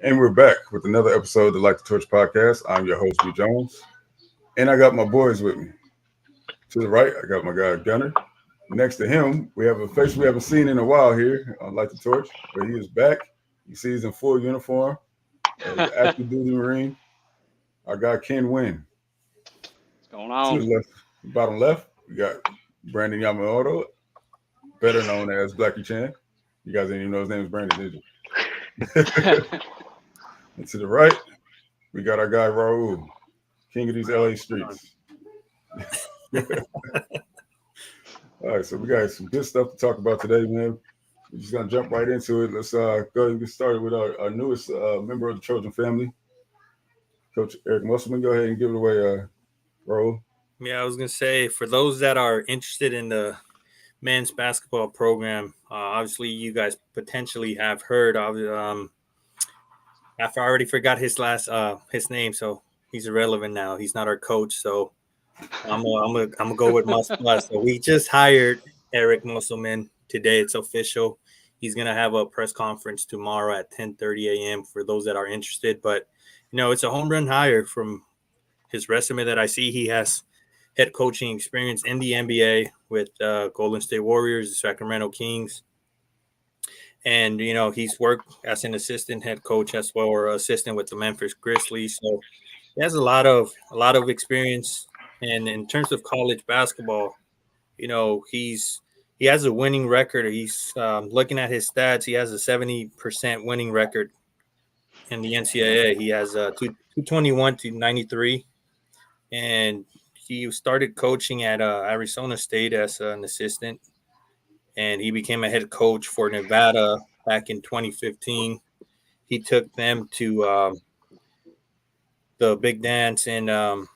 And we're back with another episode of the Like the Torch podcast. I'm your host, B. Jones. And I got my boys with me. To the right, I got my guy, Gunner. Next to him, we have a face we haven't seen in a while here on Like the Torch, but he is back. You see he's in full uniform as an What's active duty Marine. Our guy, Ken Wynn. going To on? the left, bottom left, we got Brandon Yamamoto, better known as Blackie Chan. You guys didn't even know his name was Brandon, did you? And to the right, we got our guy, Raul, king of these LA streets. All right, so we got some good stuff to talk about today, man. We're just gonna jump right into it. Let's go ahead and get started with our newest member of the Trojan family, Coach Eric Musselman. Go ahead and give it away, Raul. Yeah, I was gonna say for those that are interested in the men's basketball program, obviously you guys potentially have heard of. I already forgot his name, so he's irrelevant now. He's not our coach, so I'm gonna go with Mus Plus. So we just hired Eric Musselman today. It's official. He's gonna have a press conference tomorrow at 10:30 a.m. for those that are interested. But it's a home run hire from his resume that I see. He has head coaching experience in the NBA with Golden State Warriors, the Sacramento Kings, and he's worked as an assistant head coach as well, or assistant with the Memphis Grizzlies. So he has a lot of experience. And in terms of college basketball, he has a winning record. He's looking at his stats. He has a 70% winning record in the NCAA. He has 221 to 93, and he started coaching at Arizona State as an assistant, and he became a head coach for Nevada back in 2015. He took them to the big dance, and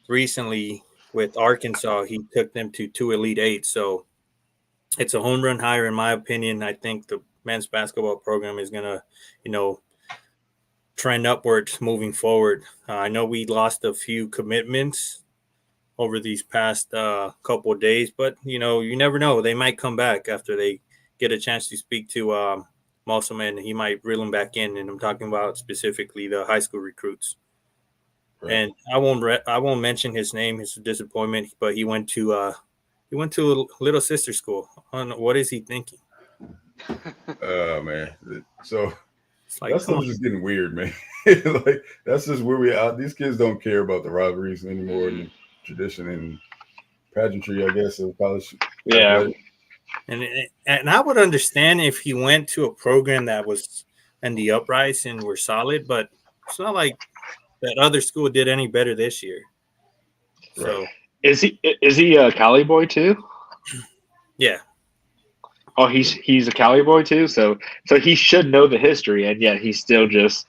recently with Arkansas, he took them to two Elite Eight. So it's a home run hire, in my opinion. I think the men's basketball program is gonna, you know, trend upwards moving forward. I know we lost a few commitments over these past couple of days, but you never know. They might come back after they get a chance to speak to Musselman. He might reel them back in, and I'm talking about specifically the high school recruits. Right. And I won't mention his name. It's a disappointment, but he went to a little sister school. I don't know, what is he thinking? Oh man, so It's like, that come stuff on. is just getting weird, man. Like that's just where we are. These kids don't care about the rivalries anymore, and the tradition and pageantry, I guess, of college Yeah. athletics. And I would understand if he went to a program that was in the uprights and were solid, but it's not like that other school did any better this year. Right. So Is he a Cali boy too? yeah, Oh, he's a Cali boy too. So he should know the history, and yet he still just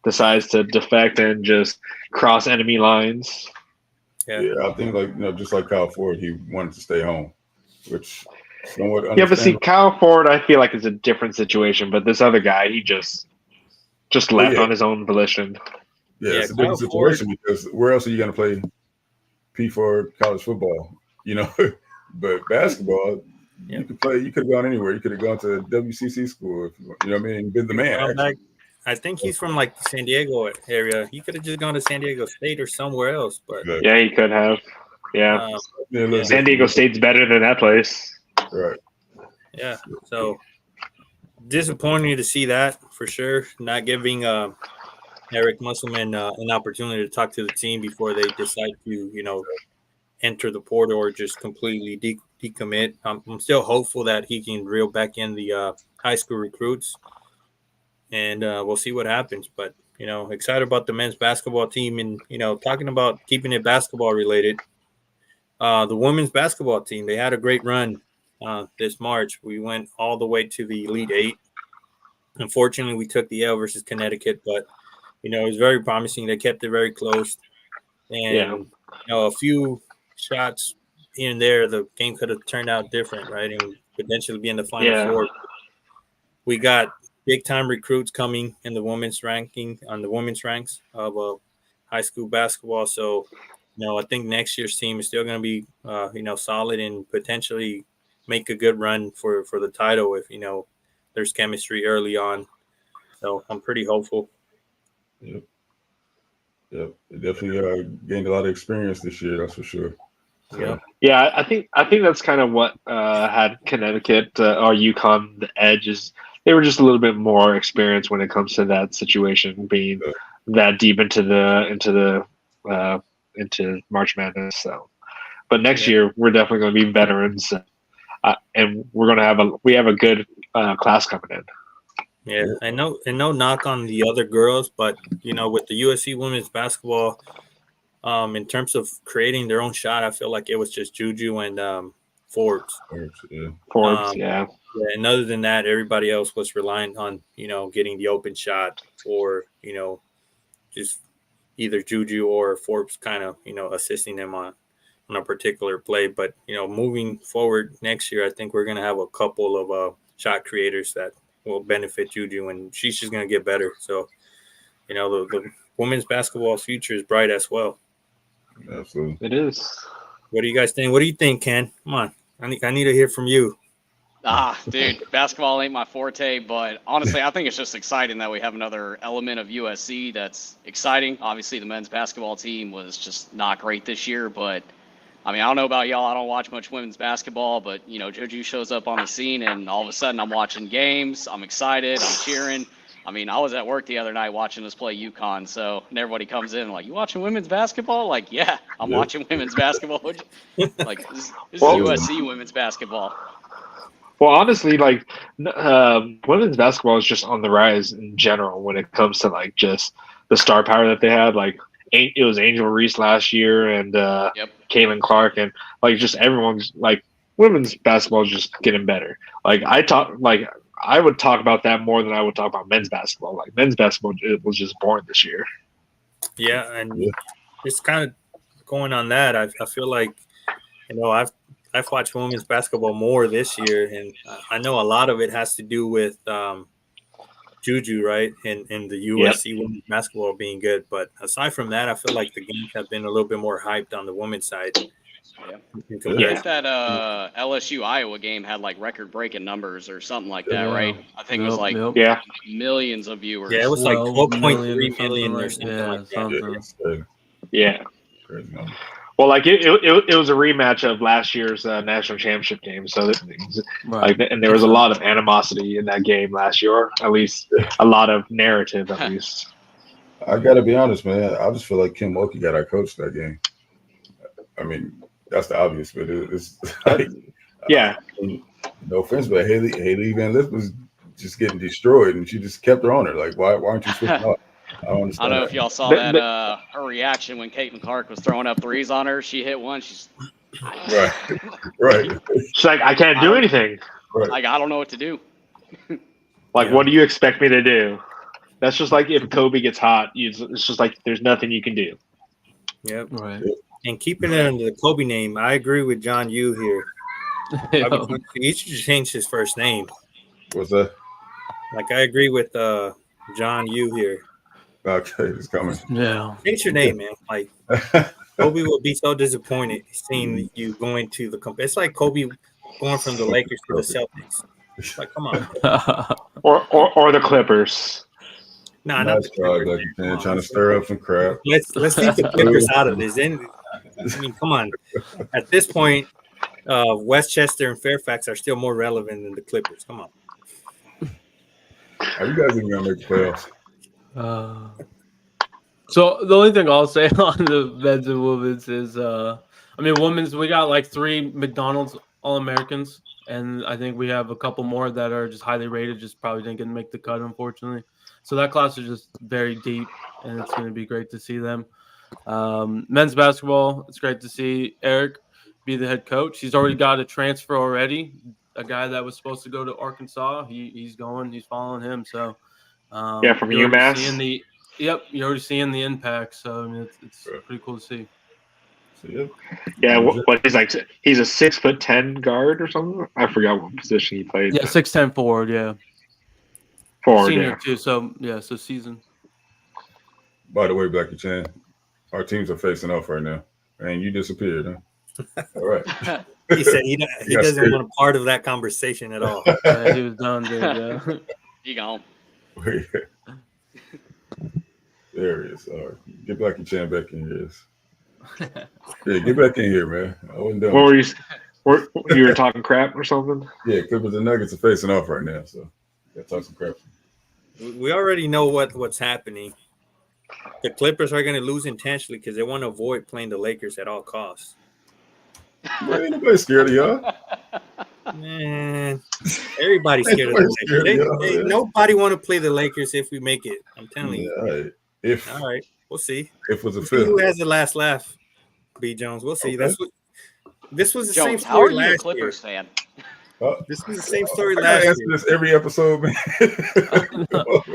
decides to defect and just cross enemy lines. yeah. Yeah, I think like just like Kyle Ford, he wanted to stay home, which somewhat Yeah, but see, understandable. Kyle Ford, I feel like is a different situation. But this other guy, he just Well, left yeah, on his own volition. yeah, Yeah, it's a different Kyle Ford. situation because where else are you going to play P4 college football? You know, but basketball, Yeah, you could play. You could have gone anywhere. You could have gone to WCC school. If you know what I mean, been the he man gone back. actually. I think he's from like the San Diego area. He could have just gone to San Diego State or somewhere else. But Yeah, Exactly. he could have. Yeah, um, Yeah, a little yeah, San Diego different. State's better than that place. Right. yeah. So disappointing to see that for sure. Not giving Eric Musselman an opportunity to talk to the team before they decide to enter the portal or just completely decommit. I'm still hopeful that he can reel back in the high school recruits, and we'll see what happens. But excited about the men's basketball team, and talking about keeping it basketball related. The women's basketball team, they had a great run this March. We went all the way to the Elite Eight. Unfortunately, we took the L versus Connecticut, but it was very promising. They kept it very close, Yeah, and a few shots here and there, the game could have turned out different, right? And potentially be in the Final yeah, Four. We got big time recruits coming in the women's ranking on the women's ranks of high school basketball. So, I think next year's team is still going to be, solid and potentially make a good run for the title if there's chemistry early on. So I'm pretty hopeful. Yep. Yep. They definitely gained a lot of experience this year. That's for sure. So, Yep. Yeah, I think that's kind of what had Connecticut or UConn the edge is they were just a little bit more experienced when it comes to that situation, being Yeah. that deep into March Madness. So, but next Yeah. year we're definitely going to be veterans, and we're going to have a good class coming in. Yeah, and no knock on the other girls, but with the USC women's basketball, in terms of creating their own shot, I feel like it was just Juju and Forbes. yeah. Forbes, Um, yeah. yeah, and other than that, everybody else was relying on getting the open shot or just either Juju or Forbes kind of assisting them on a particular play. But moving forward next year, I think we're gonna have a couple of shot creators that will benefit Juju, and she's just gonna get better. So the women's basketball future is bright as well. Absolutely. It is. What do you guys think? What do you think, Ken? Come on, I need to hear from you. Dude, basketball ain't my forte, but honestly, I think it's just exciting that we have another element of USC that's exciting. Obviously, the men's basketball team was just not great this year, but I mean, I don't know about y'all. I don't watch much women's basketball, but Juju shows up on the scene, and all of a sudden, I'm watching games. I'm excited. I'm cheering. I mean, I was at work the other night watching us play UConn, so and everybody comes in like, "You watching women's basketball?" Like, yeah, I'm watching women's basketball. Like, this is Well, USC women's basketball. Well, honestly, like women's basketball is just on the rise in general when it comes to like just the star power that they had. Like it was Angel Reese last year and Yep. Caitlin Clark, and like just everyone's like women's basketball is just getting better. I would talk about that more than I would talk about men's basketball. Like men's basketball it was just boring this year. Yeah, and just kind of going on that, I feel like I've watched women's basketball more this year, and I know a lot of it has to do with Juju, right, and the USC women's basketball being good. But aside from that, I feel like the games have been a little bit more hyped on the women's side. Yeah. in I comparison. think that LSU Iowa game had like record breaking numbers or something like that, right? I think it was like Yeah. millions of viewers. Yeah, it was like 12.3 million million or something like that. something. Yeah. Crazy number. Well, like it was a rematch of last year's national championship game, so Right. and there was a lot of animosity in that game last year, or at least a lot of narrative, at least. I gotta be honest, man. I just feel like Kim Mulkey got our coach that game. I mean, that's the obvious, but it's like, Yeah. no offense, but Haley Van Lith was just getting destroyed, and she just kept her on her. Like, why aren't you switching off? I don't I understand. don't know if y'all saw that her reaction when Caitlin Clark was throwing up threes on her. She hit one. She's Right. She's like, I can't do anything. Right. like, I don't know what to do. Like, what do you expect me to do? That's just like if Kobe gets hot, it's just like there's nothing you can do. Yep. Right. And keeping it under the Kobe name, I agree with John Yu here. He should change his first name. What's that? Like, I agree with John Yu here. Okay, it's coming. Yeah. Change your name, man. Like, Kobe will be so disappointed seeing you going to the company. It's like Kobe going from the Lakers to the Celtics. Like, come on. Or the Clippers. Nah, not Nice the try, Clippers. Becky Come Chan, on. trying to stir up some crap. Let's leave the Clippers out of this. Then, I mean, come on. At this point, Westchester and Fairfax are still more relevant than the Clippers. Come on. Are you guys even gonna make the playoffs? So the only thing I'll say on the men's and women's is, women's, we got like 3 McDonald's All-Americans, and I think we have a couple more that are just highly rated, just probably didn't get to make the cut, unfortunately. So that class is just very deep, and it's going to be great to see them. Men's basketball, it's great to see Eric be the head coach. He's already got a transfer already, a guy that was supposed to go to Arkansas. He's going, he's following him. So From you're already UMass. you're already seeing the impact. So I mean, it's pretty cool to see. So, yep. Yeah, what he's like? He's a 6'10" guard or something. I forgot what position he played. Yeah, 6'10" forward. Yeah, Forward, senior yeah. too. So so season. By the way, Becky Chan, our teams are facing off right now, and you disappeared, huh? All right. He said he doesn't want a part of that conversation at all. Yeah, he was done, dude. Yeah. You gone. There it is. All right. Get Black and Chan back in here. Yeah, get back in here, man. I wasn't done. What were you? You were talking crap or something? Yeah, Clippers and Nuggets are facing off right now, so gotta talk some crap. We already know what's happening. The Clippers are going to lose intentionally because they want to avoid playing the Lakers at all costs. Well, ain't nobody scared of y'all. Man, everybody's scared of the Lakers. Nobody want to play the Lakers if we make it. I'm telling you. All right. All right, we'll see. If was a We'll see fifth. who has the last laugh, B. Jones. We'll see. Okay. This was the Jones, same how are story you a last Clippers year. fan? This was the same story I last answer year. this every episode, man.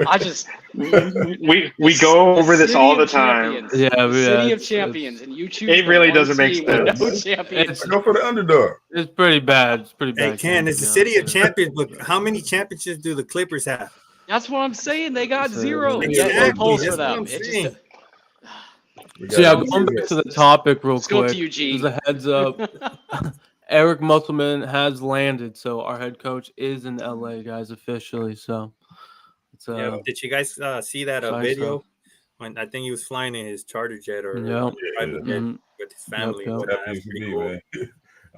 I just we go over this all the time. The city of champions, and you choose. It really doesn't make sense. No sense. champions. I go for the underdog. It's pretty bad. It's pretty bad. Hey, Ken, it's the city of champions, but how many championships do the Clippers have? That's what I'm saying. They got zero. Exactly. Yeah, no polls for That's what them. I'm It saying. just. So yeah, going back to the topic real Let's go quick. to Eugene. There's a heads up. Eric Musselman has landed, so our head coach is in LA, guys, officially. So it's Did you guys see that exciting video? stuff. When I think he was flying in his charter jet or Yep. private jet Mhm. with his family. Yep, and yep. whatnot. Happy That's to pretty be, cool. man.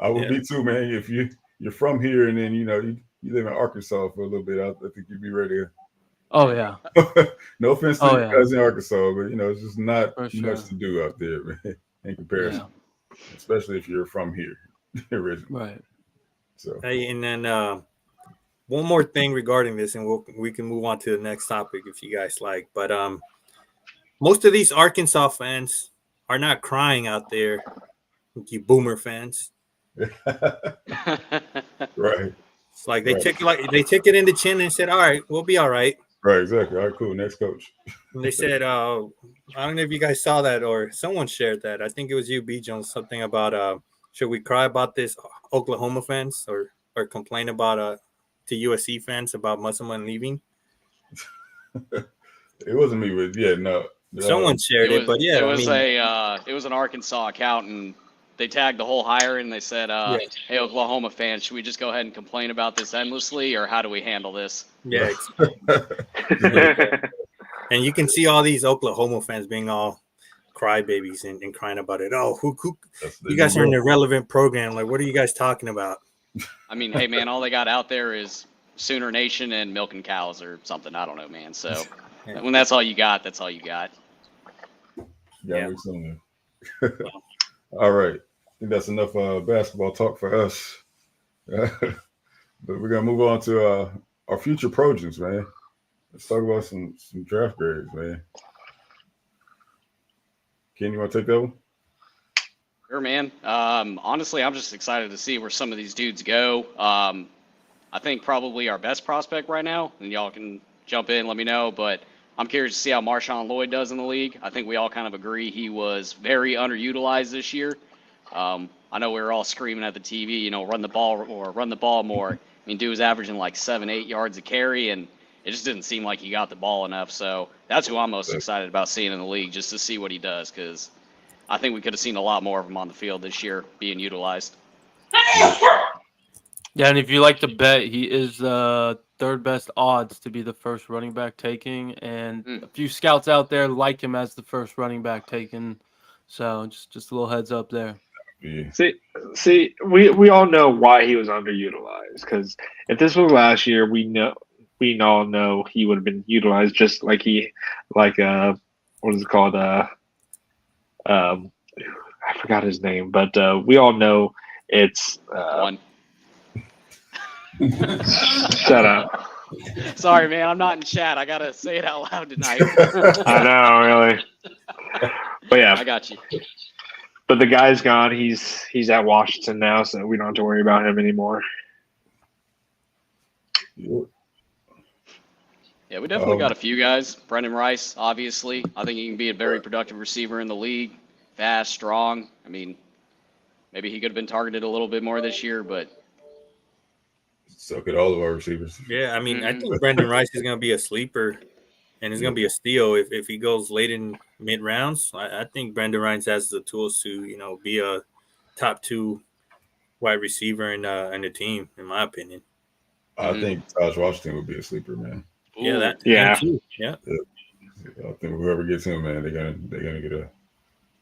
I would be too, man. If you're from here and then you live in Arkansas for a little bit, I think you'd be ready. Oh yeah. No offense to you guys in Arkansas, but it's just not For sure. much to do out there, man, in comparison. Especially if you're from here originally. Right. So Hey, and then one more thing regarding this, and we can move on to the next topic if you guys like. But most of these Arkansas fans are not crying out there, you Boomer fans. right. It's like they took it in the chin and said, "All right, we'll be all right." Right, exactly. All right, cool. Next coach. And they said, I don't know if you guys saw that or someone shared that. I think it was you, B. Jones, something about should we cry about this Oklahoma fans or complain about to USC fans about Musselman leaving? It wasn't me, but no. Someone shared it, but yeah, it was an Arkansas account, and they tagged the whole hire, and they said, "Hey, Oklahoma fans, should we just go ahead and complain about this endlessly, or how do we handle this?" Yeah. And you can see all these Oklahoma fans being all crybabies and crying about it. Oh, who you guys are an irrelevant program. Like, what are you guys talking about? I mean, hey, man, all they got out there is Sooner Nation and milking cows or something. I don't know, man. So when that's all you got, that's all you got. Yeah. All right. I think that's enough basketball talk for us. But we're going to move on to our future Trojans, man. Let's talk about some draft grades, man. Ken, you want to take that one? Sure, man. Honestly, I'm just excited to see where some of these dudes go. I think probably our best prospect right now, and y'all can jump in, let me know, but I'm curious to see how Marshawn Lloyd does in the league. I think we all kind of agree he was very underutilized this year. I know we were all screaming at the TV, run the ball more. I mean, dude was averaging like 7-8 yards a carry, and it just didn't seem like he got the ball enough. So that's who I'm most excited about seeing in the league, just to see what he does, because I think we could have seen a lot more of him on the field this year being utilized. Yeah, and if you like to bet, he is third best odds to be the first running back taken, and a few scouts out there like him as the first running back taken. So just a little heads up there. Yeah. See, we all know why he was underutilized, because if this was last year, we all know he would have been utilized just like what is it called? I forgot his name, but we all know it's One. Shut up. Sorry, man. I'm not in chat. I got to say it out loud tonight. I know, really. But yeah. I got you. But the guy's gone. He's at Washington now, so we don't have to worry about him anymore. Yep. Yeah, we definitely got a few guys. Brendan Rice, obviously. I think he can be a very productive receiver in the league. Fast, strong. I mean, maybe he could have been targeted a little bit more this year, but So could all of our receivers. Yeah, I mean, I think Brendan Rice is going to be a sleeper, and he's going to be a steal if he goes late in mid rounds. I think Brendan Rice has the tools to be a top 2 wide receiver in the team, in my opinion. I think Taj Washington would be a sleeper, man. Yeah, ooh, that. Yeah. Yeah. I think whoever gets him, man, they're gonna get a.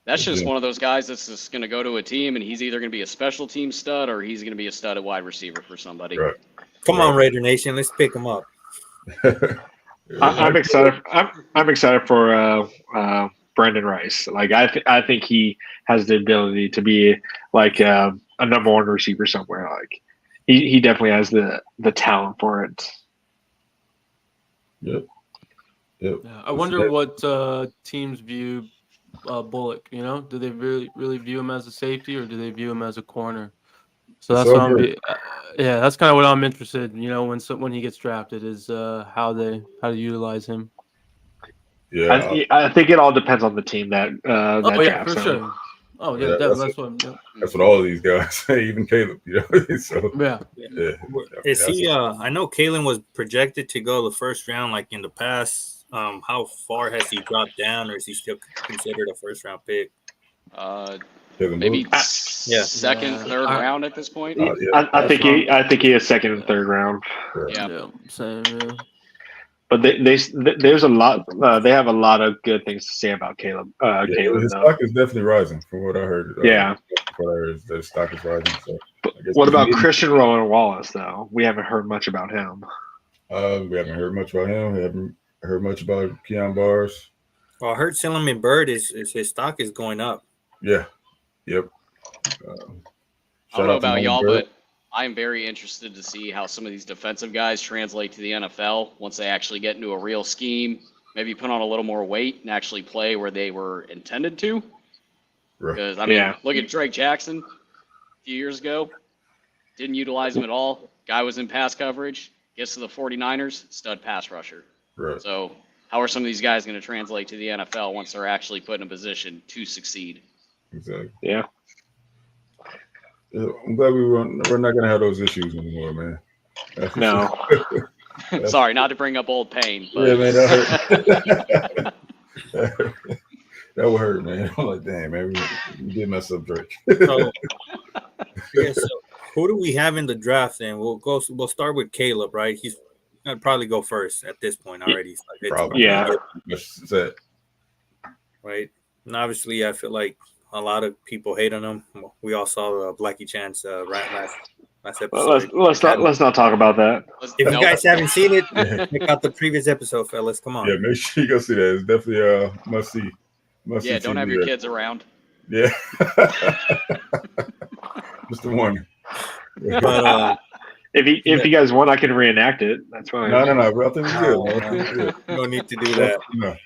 That's just Yeah. one of those guys that's just going to go to a team, and he's either going to be a special team stud or he's going to be a stud at wide receiver for somebody. Right. Come on, Raider Nation, let's pick him up. I'm excited. I'm excited for Brandon Rice. Like I think he has the ability to be like a number one receiver somewhere. Like he definitely has the talent for it. Yep. Yeah, I wonder what teams view Bullock. You know, do they really view him as a safety or do they view him as a corner? So that's what that's kind of what I'm interested. You know, when he gets drafted, is how to utilize him. Yeah, I think it all depends on the team that drafts for him. sure. Oh yeah, Yeah, definitely. that's what all of these guys say, even Caleb. You know, so Yeah. Is he? I know Kalen was projected to go the first round, like in the past. How far has he dropped down, or is he still considered a first round pick? Maybe Yeah. second, third round at this point. I think he is second and third round. Yeah. Same. Yeah. But there's a lot. They have a lot of good things to say about Caleb. Caleb, his though. stock is definitely rising, from what I heard. Yeah. From what I heard, his stock is rising. So, I guess What about Christian Rowan Wallace, though? We haven't heard much about him. We haven't heard much about him. We haven't heard much about Keon Bars. Well, I heard Silliman Bird is his stock is going up. Yeah. Yep. I don't know about y'all, but I'm very interested to see how some of these defensive guys translate to the NFL once they actually get into a real scheme, maybe put on a little more weight and actually play where they were intended to. Because, look at Drake Jackson a few years ago. Didn't utilize him at all. Guy was in pass coverage. Gets to the 49ers, stud pass rusher. Right. So how are some of these guys going to translate to the NFL once they're actually put in a position to succeed? Exactly. Yeah. I'm glad we're not going to have those issues anymore, man. No. Sorry, not to bring up old pain. But... Yeah, man, that hurt. That would hurt, man. I'm like, damn, man, we did mess up Drake. So who do we have in the draft then? We'll start with Caleb, right? He's gonna probably go first at this point already. Probably. Yeah. That's it. Right. And obviously I feel like a lot of people hate on him. We all saw Blackie Chance last episode. Let's not talk about that. If you guys haven't seen it, check out the previous episode, fellas. Come on. Yeah, make sure you go see that. It's definitely must see. Yeah, don't have your kids around. Yeah. Just the one. But, if you guys want, I can reenact it. That's fine. No. I think we good. No need to do that. No.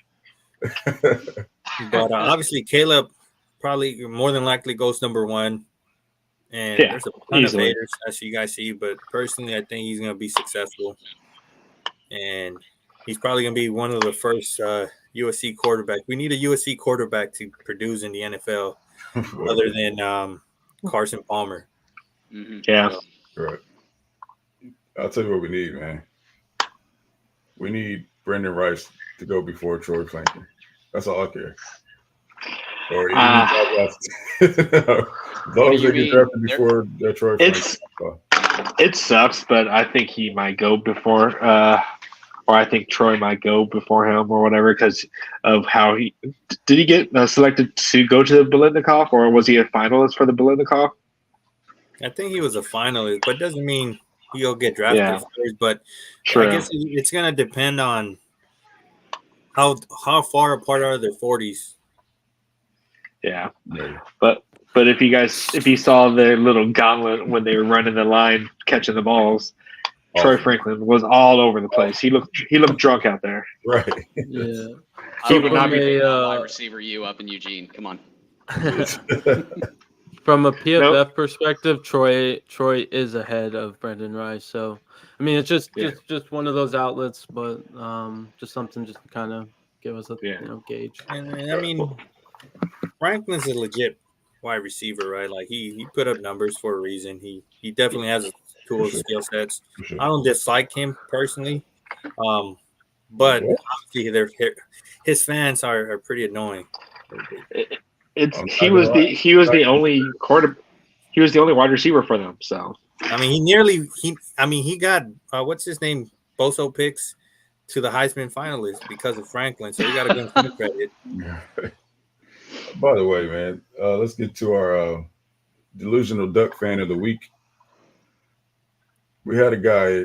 But obviously, Caleb probably more than likely goes number one. And there's a ton of haters, as you guys see. But personally, I think he's going to be successful. And he's probably going to be one of the first USC quarterback. We need a USC quarterback to produce in the NFL other than Carson Palmer. Mm-hmm. Yeah. Right. I'll tell you what we need, man. We need Brandon Rice to go before Troy Franklin. That's all I care. Or even as long as they get drafted before Troy Franklin. It sucks, but I think he might go before or I think Troy might go before him or whatever because of how he – did he get selected to go to the Biletnikoff or was he a finalist for the Biletnikoff? I think he was a finalist, but doesn't mean he'll get drafted first. But True. I guess it's going to depend on how far apart are their 40s. Yeah. But if you saw their little gauntlet when they were running the line, catching the balls, Troy Franklin was all over the place. He looked drunk out there. Right. Yeah. He would not be wide receiver you up in Eugene. Come on. From a PFF perspective, Troy is ahead of Brandon Rice. So, I mean, it's just one of those outlets, but just something just to kind of give us a gauge. And I mean, Franklin's a legit wide receiver, right? Like he put up numbers for a reason. He definitely has cool skill sets. I don't dislike him personally, but obviously his fans are pretty annoying. He was the only wide receiver for them. So I mean, he got what's his name, Boso picks, to the Heisman finalist because of Franklin. So you got to give him some credit. By the way, man, let's get to our delusional duck fan of the week. We had a guy,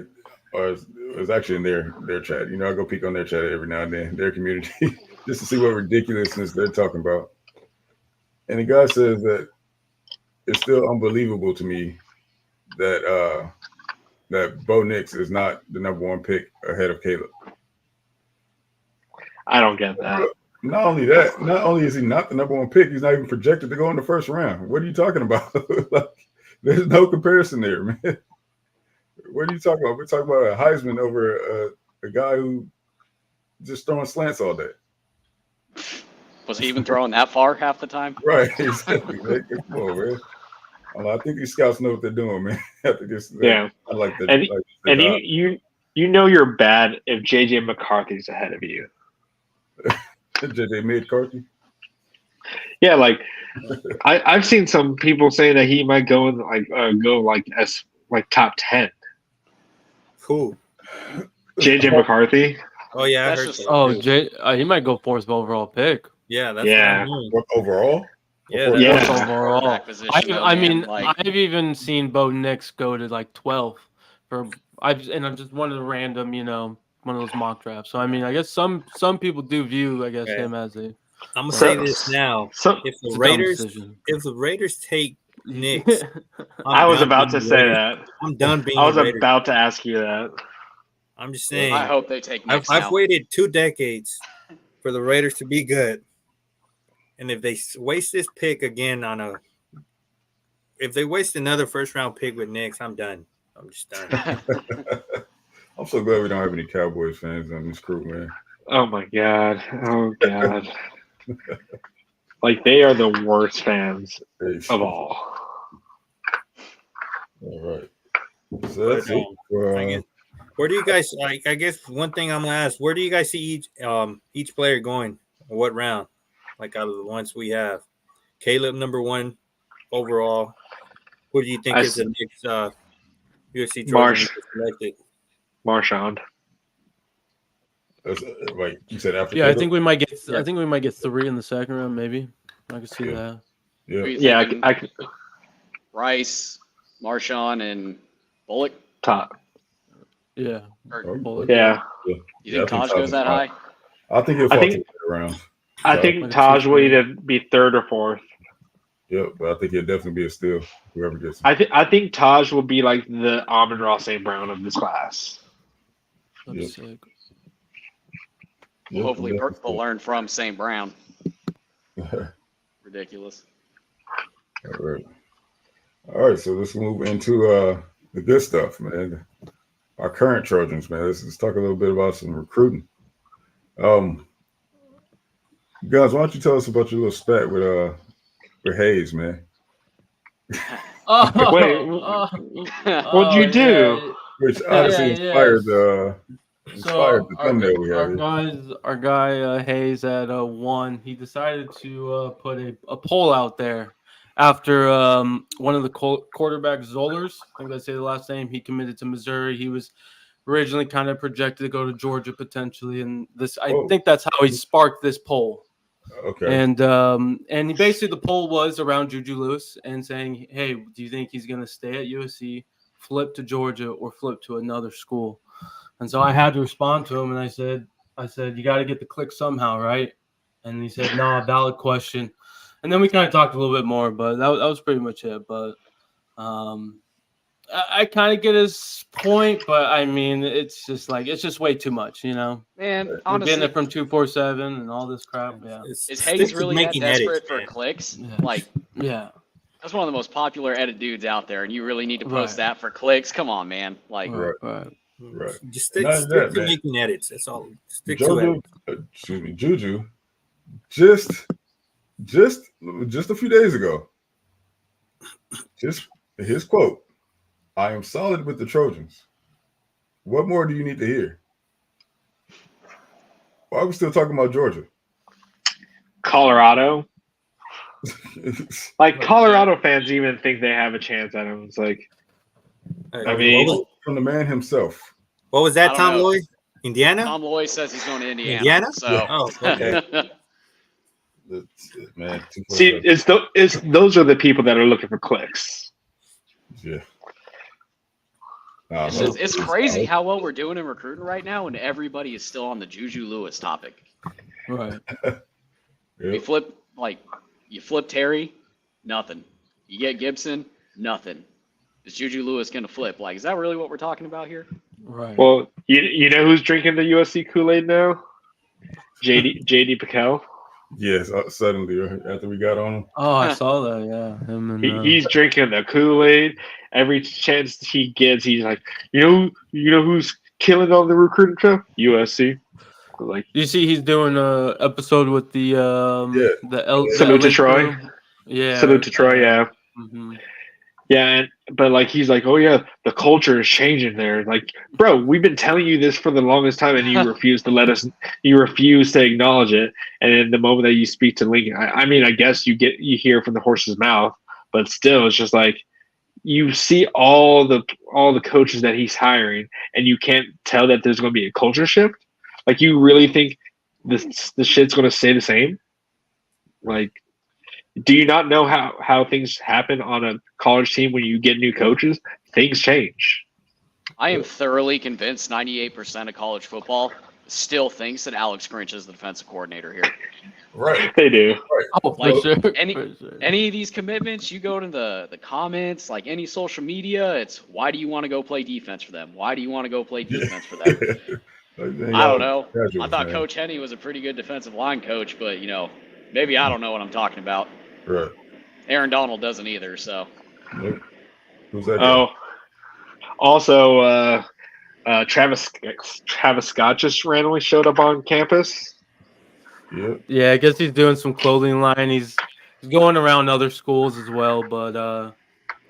or it was actually in their chat. You know, I go peek on their chat every now and then, their community, just to see what ridiculousness they're talking about. And the guy says that it's still unbelievable to me that that Bo Nix is not the number one pick ahead of Caleb. I don't get that. Not only that, not only is he not the number one pick, he's not even projected to go in the first round. What are you talking about? Like, there's no comparison there, man. What are you talking about? We're talking about a Heisman over a guy who just throwing slants all day. Was he even throwing that far half the time? Right, exactly. Come on, man. I think these scouts know what they're doing, man. I think it's, Yeah. I like that. And you know you're bad if JJ McCarthy's ahead of you. JJ McCarthy. Yeah, like I've seen some people say that he might go in as top 10. Cool. JJ McCarthy. Oh yeah, I That's heard just- that. Oh, too. he might go fourth overall pick. Yeah, that's Yeah. what I'm hearing. What, overall? Yeah, Before- Yeah. Fourth overall. Quarterback position, I though, mean, man, like- I've even seen Bo Nix go to like 12 and I'm just one of the random, one of those mock drafts. So I mean, I guess some people do view, I guess, Yeah. him as a I'm gonna So- say this now. So If it's the a dumb Raiders, decision. if the Raiders take Nix, I was about to being say Raiders. that. I'm done being. I was a Raider. about to ask you that. I'm just saying. I hope they take Nix I've now. waited 2 decades for the Raiders to be good, and if they waste this pick again if they waste another first round pick with Nix, I'm done. I'm just done. I'm so glad we don't have any Cowboys fans on this crew, man. Oh my god. Oh god. Like they are the worst fans of all. All right. So that's But, it. For, I guess, where do you guys? I guess one thing I'm gonna ask: where do you guys see each player going? What round? Like out of the ones we have, Caleb number 1 overall. Who do you think is the next UFC Trojan selected? Marshawn. Wait, you said after? Yeah, I Caleb? think we might get. Yeah. I think we might get 3 in the second round, maybe. I can see Yeah. that. Who are Yeah. you Yeah, thinking? I could Rice, Marshawn, and Bullock. top. Yeah. Or, Bullock. Yeah. you Yeah, I think think Taj goes Taj that is high? I think he'll I fall think- to the third round. I So, think Like a Taj will 2-3. either be 3rd or 4th. Yeah, but I think he'll definitely be a steal. Whoever gets him. I think Taj will be like the Amon-Ra St. Brown of this class. That'd be Yep. sick. Yeah, Hopefully, yeah. will learn from St. Brown. Ridiculous. All right. All right, so let's move into the good stuff, man. Our current Trojans, man. Let's talk a little bit about some recruiting. Guys, why don't you tell us about your little spat with Hayes, man? Oh, Wait, what'd you do? Which obviously Yeah, inspired So the thumbnail we have here. our guy Hayes at 1, he decided to put a poll out there after one of the quarterbacks, Zollers, I think I say the last name, he committed to Missouri. He was originally kind of projected to go to Georgia potentially, and I think that's how he sparked this poll. Okay. And he basically, the poll was around Juju Lewis and saying, hey, do you think he's going to stay at USC, flip to Georgia, or flip to another school? And so I had to respond to him, and I said, you got to get the click somehow, right? And he said, no, valid question. And then we kind of talked a little bit more, but that was pretty much it. But I kind of get his point, but I mean, it's just way too much, Man, We're honestly, getting it from 247 and all this crap. Yeah. is Sticks Hayes with really that making desperate edits, for man. clicks? Yeah. Like, Yeah. that's one of the most popular edit dudes out there, and you really need to post Right. that for clicks? Come on, man. Like, Right. Right. Just stick, Not stick that, to man. making edits. That's all. Stick to Juju, it. Juju, just a few days ago, just his quote, I am solid with the Trojans. What more do you need to hear? Why are we still talking about Georgia? Colorado. Like Colorado fans even think they have a chance at him. It's like, I mean, from the man himself. What was I that, don't Tom know. Lloyd? Indiana? Tom Loy says he's going to Indiana. Indiana? So, Oh, okay. Man, See, 247. it's those are the people that are looking for clicks. Yeah. it's crazy how well we're doing in recruiting right now, and everybody is still on the Juju Lewis topic. Right. You flip Terry, nothing. You get Gibson, nothing. Is Juju Lewis going to flip? Like, is that really what we're talking about here? Right. Well, you know who's drinking the USC Kool-Aid now? JD Piquel. Yes, suddenly after we got on him. Oh, I saw that. Yeah, him and He's drinking the Kool-Aid. Every chance he gets, he's like, you know who's killing on the recruiting trail? USC. Like, you see, he's doing a episode with the Salute to LA Troy. crew. Yeah. Salute to Troy. Yeah. Mm-hmm. Yeah, but like he's like, oh yeah, the culture is changing there. Like, bro, we've been telling you this for the longest time, and you refuse to let us. You refuse to acknowledge it. And in the moment that you speak to Lincoln, I mean, I guess you hear from the horse's mouth, but still, it's just like you see all the coaches that he's hiring, and you can't tell that there's going to be a culture shift. Like, you really think the shit's going to stay the same? Like, do you not know how things happen on a college team when you get new coaches? Things change. I am thoroughly convinced 98% of college football still thinks that Alex Grinch is the defensive coordinator here. Right. They do. Oh, Like, for sure. any For sure. any of these commitments, you go to the comments, like any social media, it's why do you want to go play defense for them? Why do you want to go play defense for them? I don't know. I thought Coach Henney was a pretty good defensive line coach, but maybe I don't know what I'm talking about. Right. Aaron Donald doesn't either, so. Nope. Who's that? Oh, also, Travis Scott just randomly showed up on campus. Yep. Yeah, I guess he's doing some clothing line. He's going around other schools as well, but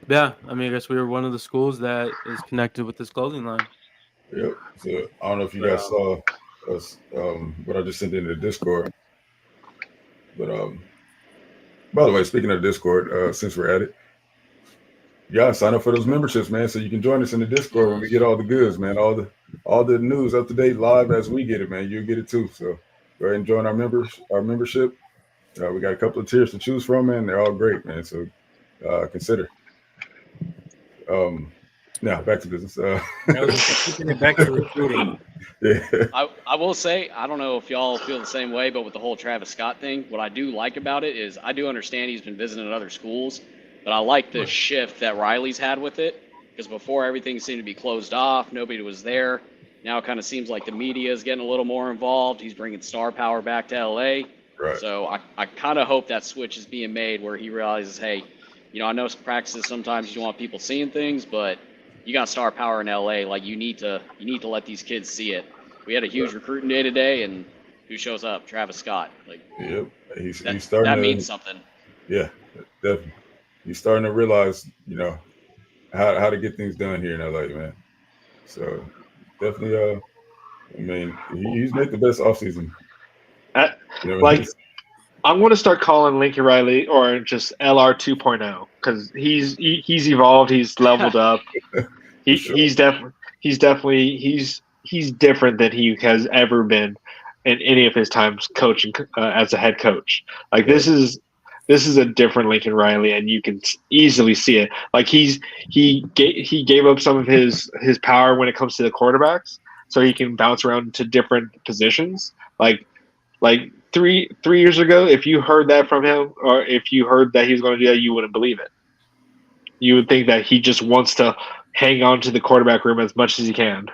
yeah, I mean, I guess we were one of the schools that is connected with this clothing line. Yep. So I don't know if you guys saw us what I just sent into the Discord, but by the way, speaking of Discord, since we're at it, yeah, sign up for those memberships, man, so you can join us in the Discord when we get all the goods, man, all the news up to date live as we get it, man. You'll get it too. So go ahead and join our membership. We got a couple of tiers to choose from, man. They're all great, man. So consider. Now back to business. Keeping it back to recruiting. Yeah. I will say, I don't know if y'all feel the same way, but with the whole Travis Scott thing, what I do like about it is I do understand he's been visiting other schools, but I like the shift that Riley's had with it, because before everything seemed to be closed off, nobody was there. Now it kind of seems like the media is getting a little more involved. He's bringing star power back to LA. Right. So I kind of hope that switch is being made where he realizes, hey, I know some practices sometimes you don't want people seeing things, but you got star power in LA. Like, you need to let these kids see it. We had a huge recruiting day today, and who shows up? Travis Scott. Like, yep, he's starting. That means something. Yeah, definitely. He's starting to realize, how to get things done here in LA, man. So definitely, I mean, he's made the best offseason. I'm going to start calling Lincoln Riley or just LR 2.0 because he's evolved. He's leveled up. He's different than he has ever been in any of his times coaching as a head coach. Like, this is a different Lincoln Riley, and you can easily see it. Like, he gave up some of his power when it comes to the quarterbacks, so he can bounce around to different positions. Like 3 years ago, if you heard that from him, or if you heard that he was going to do that, you wouldn't believe it. You would think that he just wants to hang on to the quarterback room as much as he can.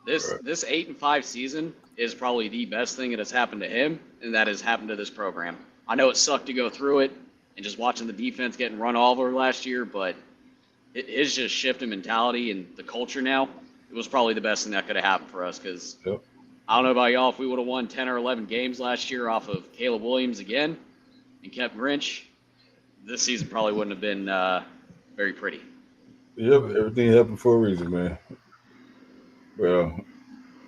This 8-5 season is probably the best thing that has happened to him, and that has happened to this program. I know it sucked to go through it and just watching the defense getting run all over last year, but it is just shift in mentality and the culture now. It was probably the best thing that could have happened for us, because I don't know about y'all, if we would have won 10 or 11 games last year off of Caleb Williams again and kept Grinch, this season probably wouldn't have been very pretty. Yep, everything happened for a reason, man. Well,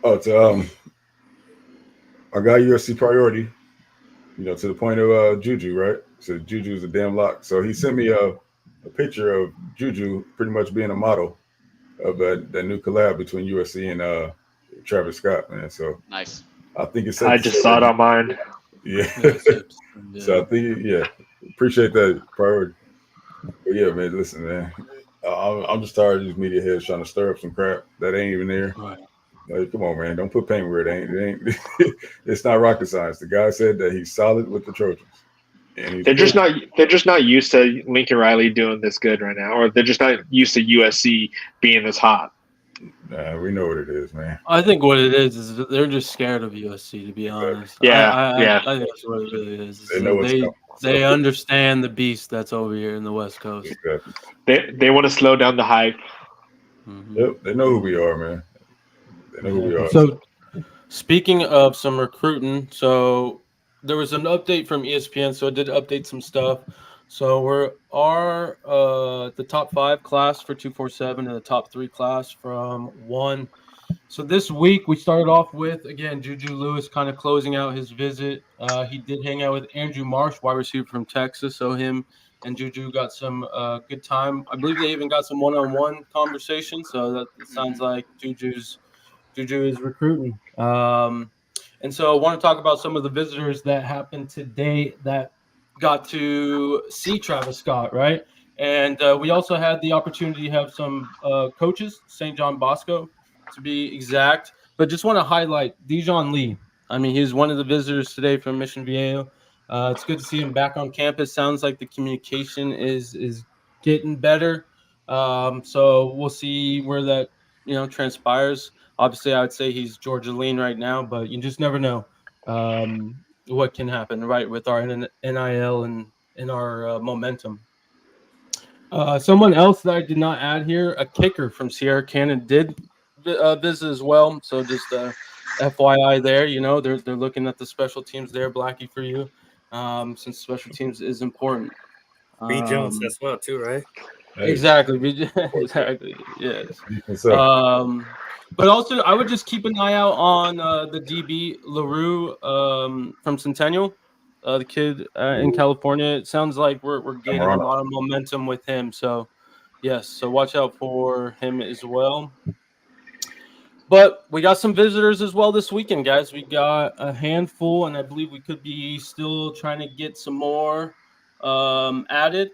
I got USC priority, to the point of Juju, right? So Juju is a damn lock. So he sent me a picture of Juju pretty much being a model of that new collab between USC and Travis Scott, man. So Nice. I think it's. I just saw it on mine. Yeah. Yeah. So I think appreciate that priority. But yeah, man, listen, man. I'm just tired of these media heads trying to stir up some crap that ain't even there. Right. Like, come on, man, don't put paint where it ain't. It ain't. It's not rocket science. The guy said that he's solid with the Trojans, and he's They're just good. not. They're just not used to Lincoln Riley doing this good right now, or they're just not used to USC being this hot. Nah, we know what it is, man. I think what it is they're just scared of USC, to be honest. Yeah, yeah. I think that's what it really is. They know what's coming. They understand the beast that's over here in the West Coast. Exactly. They want to slow down the hype. Mhm. Yep, they know who we are, man. They know who we are. So, speaking of some recruiting, so there was an update from ESPN. So it did update some stuff. So we're the top 5 class for 247 and the top 3 class from 1. So this week we started off with, again, Juju Lewis kind of closing out his visit. He did hang out with Andrew Marsh, wide receiver from Texas. So him and Juju got some good time. I believe they even got some one-on-one conversation. So that sounds like Juju is recruiting. And so I want to talk about some of the visitors that happened today that got to see Travis Scott, right? And we also had the opportunity to have some coaches, St. John Bosco, to be exact. But just want to highlight Dijon Lee. I mean, he's one of the visitors today from Mission Viejo. It's good to see him back on campus. Sounds like the communication is getting better. So we'll see where that transpires. Obviously, I would say he's Georgia lean right now, but you just never know what can happen, right, with our NIL and in our momentum. Someone else that I did not add here, a kicker from Sierra Canyon did visit as well. So just FYI there, they're looking at the special teams there, Blackie, for you, since special teams is important. B. Jones as well, too, right? Hey, Exactly. Exactly. Yes. what's up? But also, I would just keep an eye out on the DB LaRue from Centennial, the kid in California. It sounds like we're gaining a lot of momentum with him. So, yes. So watch out for him as well. But we got some visitors as well this weekend, guys. We got a handful, and I believe we could be still trying to get some more added.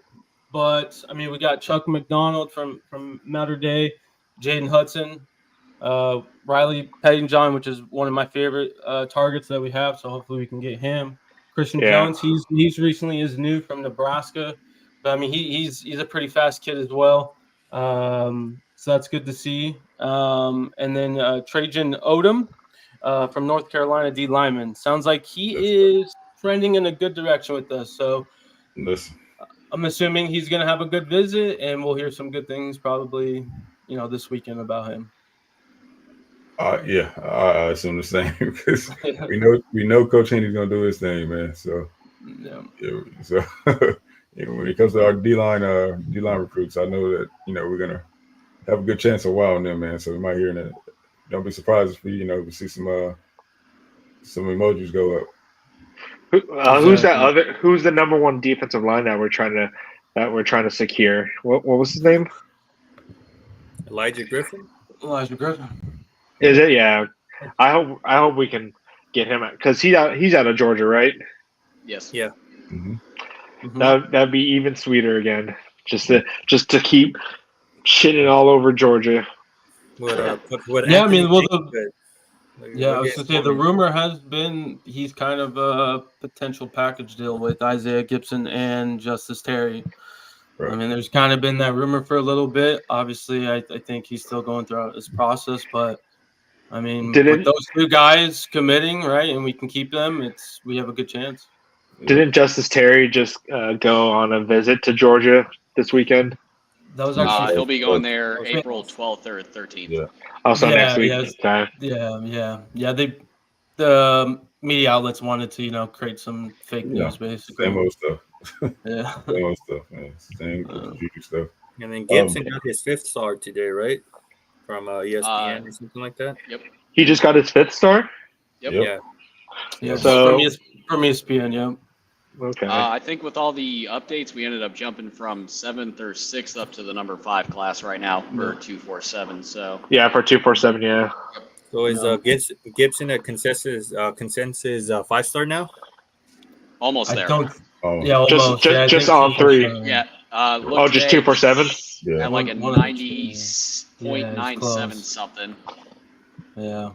But I mean, we got Chuck McDonald from Mater Day, Jaden Hudson, Riley Pettingjohn, which is one of my favorite targets that we have. So hopefully we can get him. Christian Jones, he's recently is new from Nebraska, but I mean he's a pretty fast kid as well. So that's good to see. And then Trajan Odom from North Carolina, D lineman. Sounds like he is trending in a good direction with us. So Listen, I'm assuming he's going to have a good visit, and we'll hear some good things probably, this weekend about him. Yeah, I assume the same because we know Coach Haney's gonna do his thing, man. So so when it comes to our D line recruits, I know that we're gonna have a good chance of wowing them, man. So we might hear that. Don't be surprised if we see some emojis go up. Who's that other? Who's the number 1 defensive line that we're trying to secure? What was his name? Elijah Griffin. Is it? Yeah. I hope we can get him because he's out of Georgia, right? Yes. Yeah. Mm-hmm. That'd be even sweeter again. Just to keep shitting all over Georgia. Yeah, I mean, I was gonna say the rumor has been he's kind of a potential package deal with Isaiah Gibson and Justice Terry. Right. I mean, there's kind of been that rumor for a little bit. Obviously, I think he's still going through his process, but I mean, with those 2 guys committing, right, and we can keep them, we have a good chance. Didn't Justice Terry just go on a visit to Georgia this weekend? That was actually he'll be going there April 12th or 13th. Yeah. Also next week. Yeah. The media outlets wanted to create some fake news, basically. Same old stuff. Same old stuff, man. Same Juju stuff. And then Gibson got his 5th star today, right? From ESPN or something like that. Yep. He just got his 5th star. Yep. Yeah. So from ESPN, yeah. Okay. I think with all the updates, we ended up jumping from 7th or 6th up to the number 5 class right now for 247. So yeah, for 247, yeah. So is No. Gibson a consensus 5-star now? Almost I there. don't. Oh, Yeah, almost. Yeah, I just think on 3. Yeah. Look Oh, just today, 247. yeah. at like a One of the two. Yeah, it's 90.97 close. something. Yeah.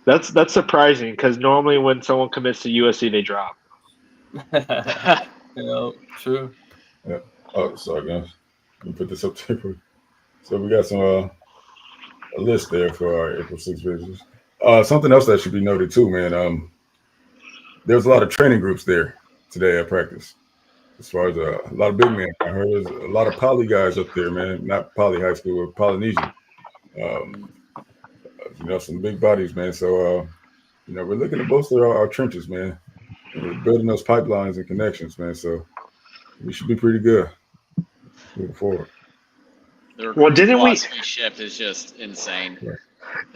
That's surprising because normally when someone commits to USC, they drop. True. Yeah. Oh, sorry, guys. Let me put this up there. So we got some a list there for our April 6th visitors. Something else that should be noted too, man. There's a lot of training groups there today at practice. As far as a lot of big men, I heard there's a lot of poly guys up there, man. Not poly high school, but Polynesian. Some big bodies, man. So, we're looking to bolster our trenches, man. And we're building those pipelines and connections, man. So we should be pretty good moving forward. The Well, recruiting philosophy shift is just insane.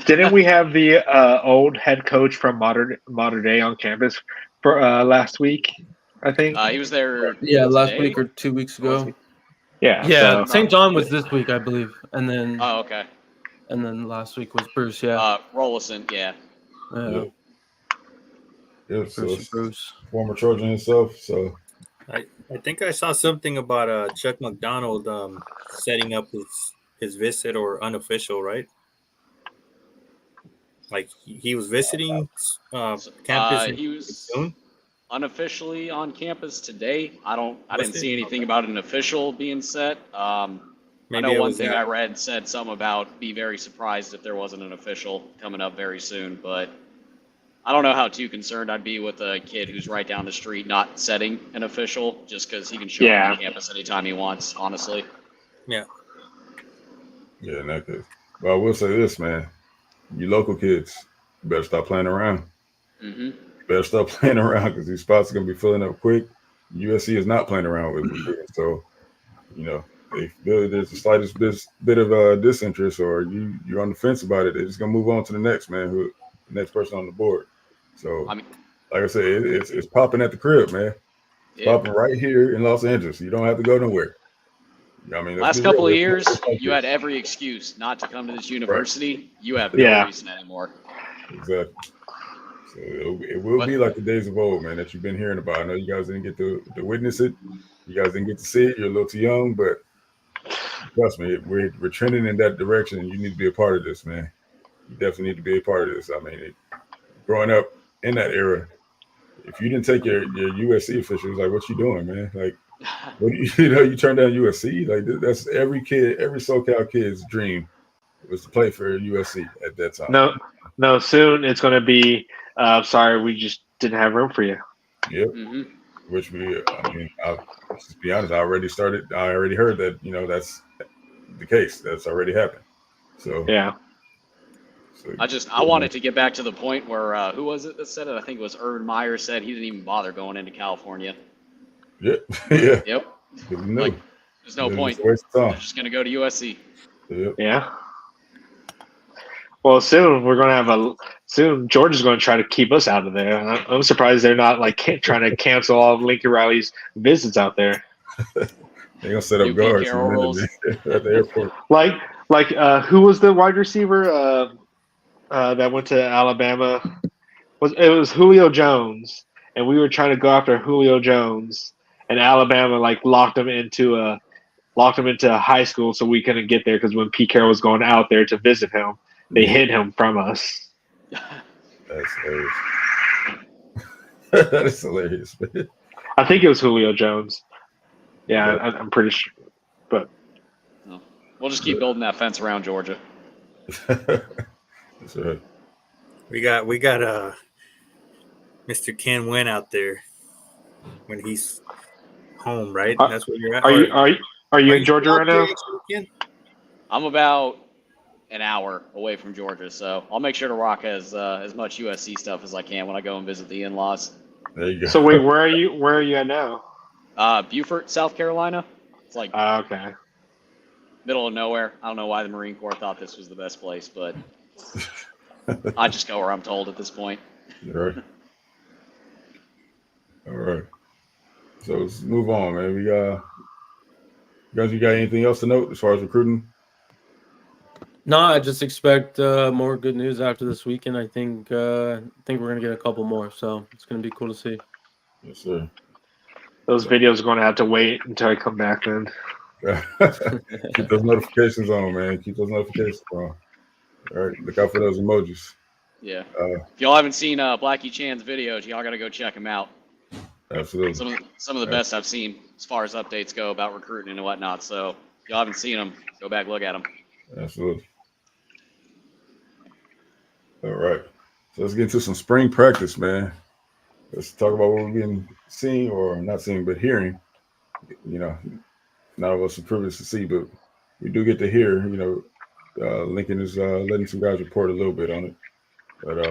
Didn't we have the old head coach from Modern Day on campus for last week? I think. He was there. Yeah, last today? week or 2 weeks ago. Yeah. Yeah, So St. John was this week, I believe, and then Oh, okay. last week was Bruce. Yeah. Rollison, yeah. Yeah. Yeah, so Bruce. former Trojan himself. So I think I saw something about Chuck McDonald setting up his visit or unofficial, right? Like he was visiting campus in He was June. unofficially on campus today. I didn't see anything about an official being set. I Maybe know it one was thing that. I read said something about be very surprised if there wasn't an official coming up very soon, but I don't know how too concerned I'd be with a kid who's right down the street not setting an official just because he can show up on campus anytime he wants, honestly. Yeah. yeah, in that case. But I will say this, man. You local kids, you better stop playing around. Mm-hmm. You better stop playing around because these spots are going to be filling up quick. USC is not playing around with recruiting. So, if there's the slightest bit of disinterest or you're on the fence about it, they're just going to move on to the next, man, the next person on the board. So, like I said, it's popping at the crib, man. It's popping right here in Los Angeles. You don't have to go nowhere. I mean, last couple of years, you had every excuse not to come to this university. Right. You have no reason anymore. Exactly. So it will be like the days of old, man, that you've been hearing about. I know you guys didn't get to witness it. You guys didn't get to see it. You're a little too young, but trust me, we're trending in that direction, and you need to be a part of this, man. You definitely need to be a part of this. I mean, growing up in that era, if you didn't take your USC officials, like, what you doing, man? Like, what you turn down USC? Like, that's every SoCal kid's dream was to play for USC at that time. No. Soon it's going to be. Sorry, we just didn't have room for you. Yep. Mm-hmm. Which I'll just be honest. I already heard that. That's the case. That's already happened. So yeah. So, I wanted to get back to the point where who was it that said it? I think it was Urban Meyer said he didn't even bother going into California. Yep. Yeah. Yep. Like, there's no point. They're just gonna go to USC. Yep. Yeah. Well, soon we're gonna have Georgia's going to try to keep us out of there. I'm surprised they're not trying to cancel all of Lincoln Riley's visits out there. They're gonna set up guards at the airport. Like who was the wide receiver that went to Alabama? It was Julio Jones, and we were trying to go after Julio Jones, and Alabama locked him into high school so we couldn't get there because when Pete Carroll was going out there to visit him, they hid him from us. That's hilarious. That is hilarious, man. I think it was Julio Jones. Yeah, I'm pretty sure. But we'll just keep building that fence around Georgia. That's right. We got Mr. Ken Wynn out there when he's home, right? That's where you're at. Are you in Georgia right now? I'm about an hour away from Georgia, so I'll make sure to rock as much USC stuff as I can when I go and visit the in-laws. There you go. So wait, where are you at now? Beaufort, South Carolina. It's okay. Middle of nowhere. I don't know why the Marine Corps thought this was the best place, but I just go where I'm told at this point. All right. So let's move on, man. You got anything else to note as far as recruiting? No, I just expect more good news after this weekend. I think we're gonna get a couple more, so it's gonna be cool to see. Yes, sir. Those videos are going to have to wait until I come back then. Keep those notifications on, man. Keep those notifications on. All right, look out for those emojis. Yeah. If y'all haven't seen Blackie Chan's videos, y'all got to go check him out. Absolutely. Some of the best I've seen as far as updates go about recruiting and whatnot. So if y'all haven't seen them, go back look at them. Absolutely. All right. So let's get into some spring practice, man. Let's talk about what we've been seeing, or not seeing, but hearing. You know, none of us are privileged to see, but we do get to hear. You know, Lincoln is letting some guys report a little bit on it. But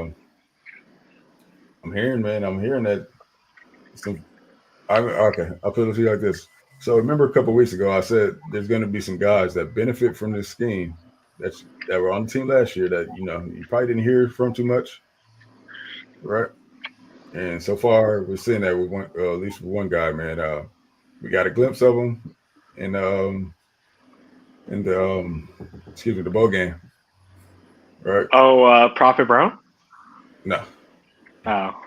I'm hearing that some. Okay, I'll put it to you like this. So remember a couple of weeks ago, I said there's going to be some guys that benefit from this scheme that were on the team last year that you probably didn't hear from too much, right? And so far, we're seeing that with at least with one guy, man. We got a glimpse of him in the the bowl game, right? Oh, Prophet Brown? No. Oh.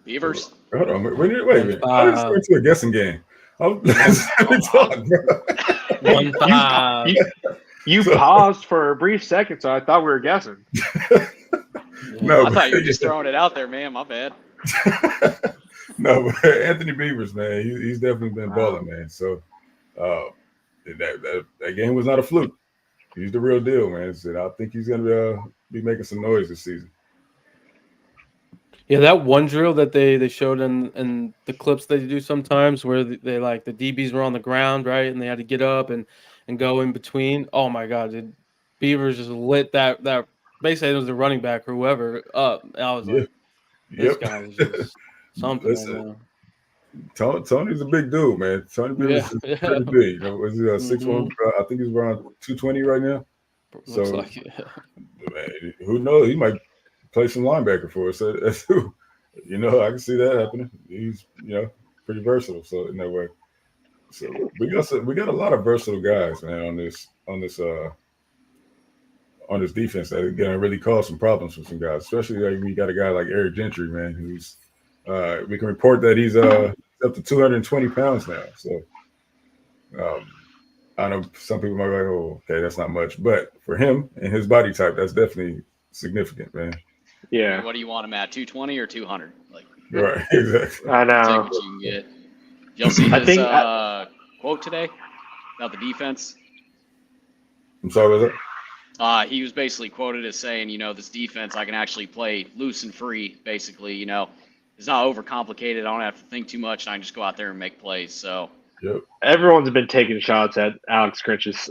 Beavers. Hold on, wait a minute. I didn't start to a guessing game. Let me talk, bro. 1-5. You paused for a brief second, so I thought we were guessing. No, I thought you were just throwing it out there, man. My bad. No, but Anthony Beavers, man, he's definitely been balling, man. So that game was not a fluke. He's the real deal, man. So I think he's gonna be making some noise this season. Yeah, that one drill that they showed in the clips that they do sometimes, where they like the DBs were on the ground, right, and they had to get up and go in between. Oh my God, dude. Beavers just lit that basically it was the running back or whoever up. I was like, this guy is just something right now. Tony's a big dude, man. Tony Beavers is pretty big. You know, was he 6'1"? I think he's around 220 right now. Looks like it. Man, who knows? He might play some linebacker for us. That's who. I can see that happening. He's pretty versatile. So in that way, so we got a lot of versatile guys, man, on this defense that are gonna really cause some problems for some guys. Especially like we got a guy like Eric Gentry, man, who's we can report that he's up to 220 pounds now. So I know some people might be like, oh, okay, that's not much, but for him and his body type, that's definitely significant, man. Yeah. What do you want him at? 220 or 200? Like, right, exactly. I know. Take what you can get. Y'all see his quote today about the defense? I'm sorry, was that? He was basically quoted as saying, this defense, I can actually play loose and free, basically, it's not overcomplicated. I don't have to think too much. And I can just go out there and make plays. So, yep. Everyone's been taking shots at Alex Grinch's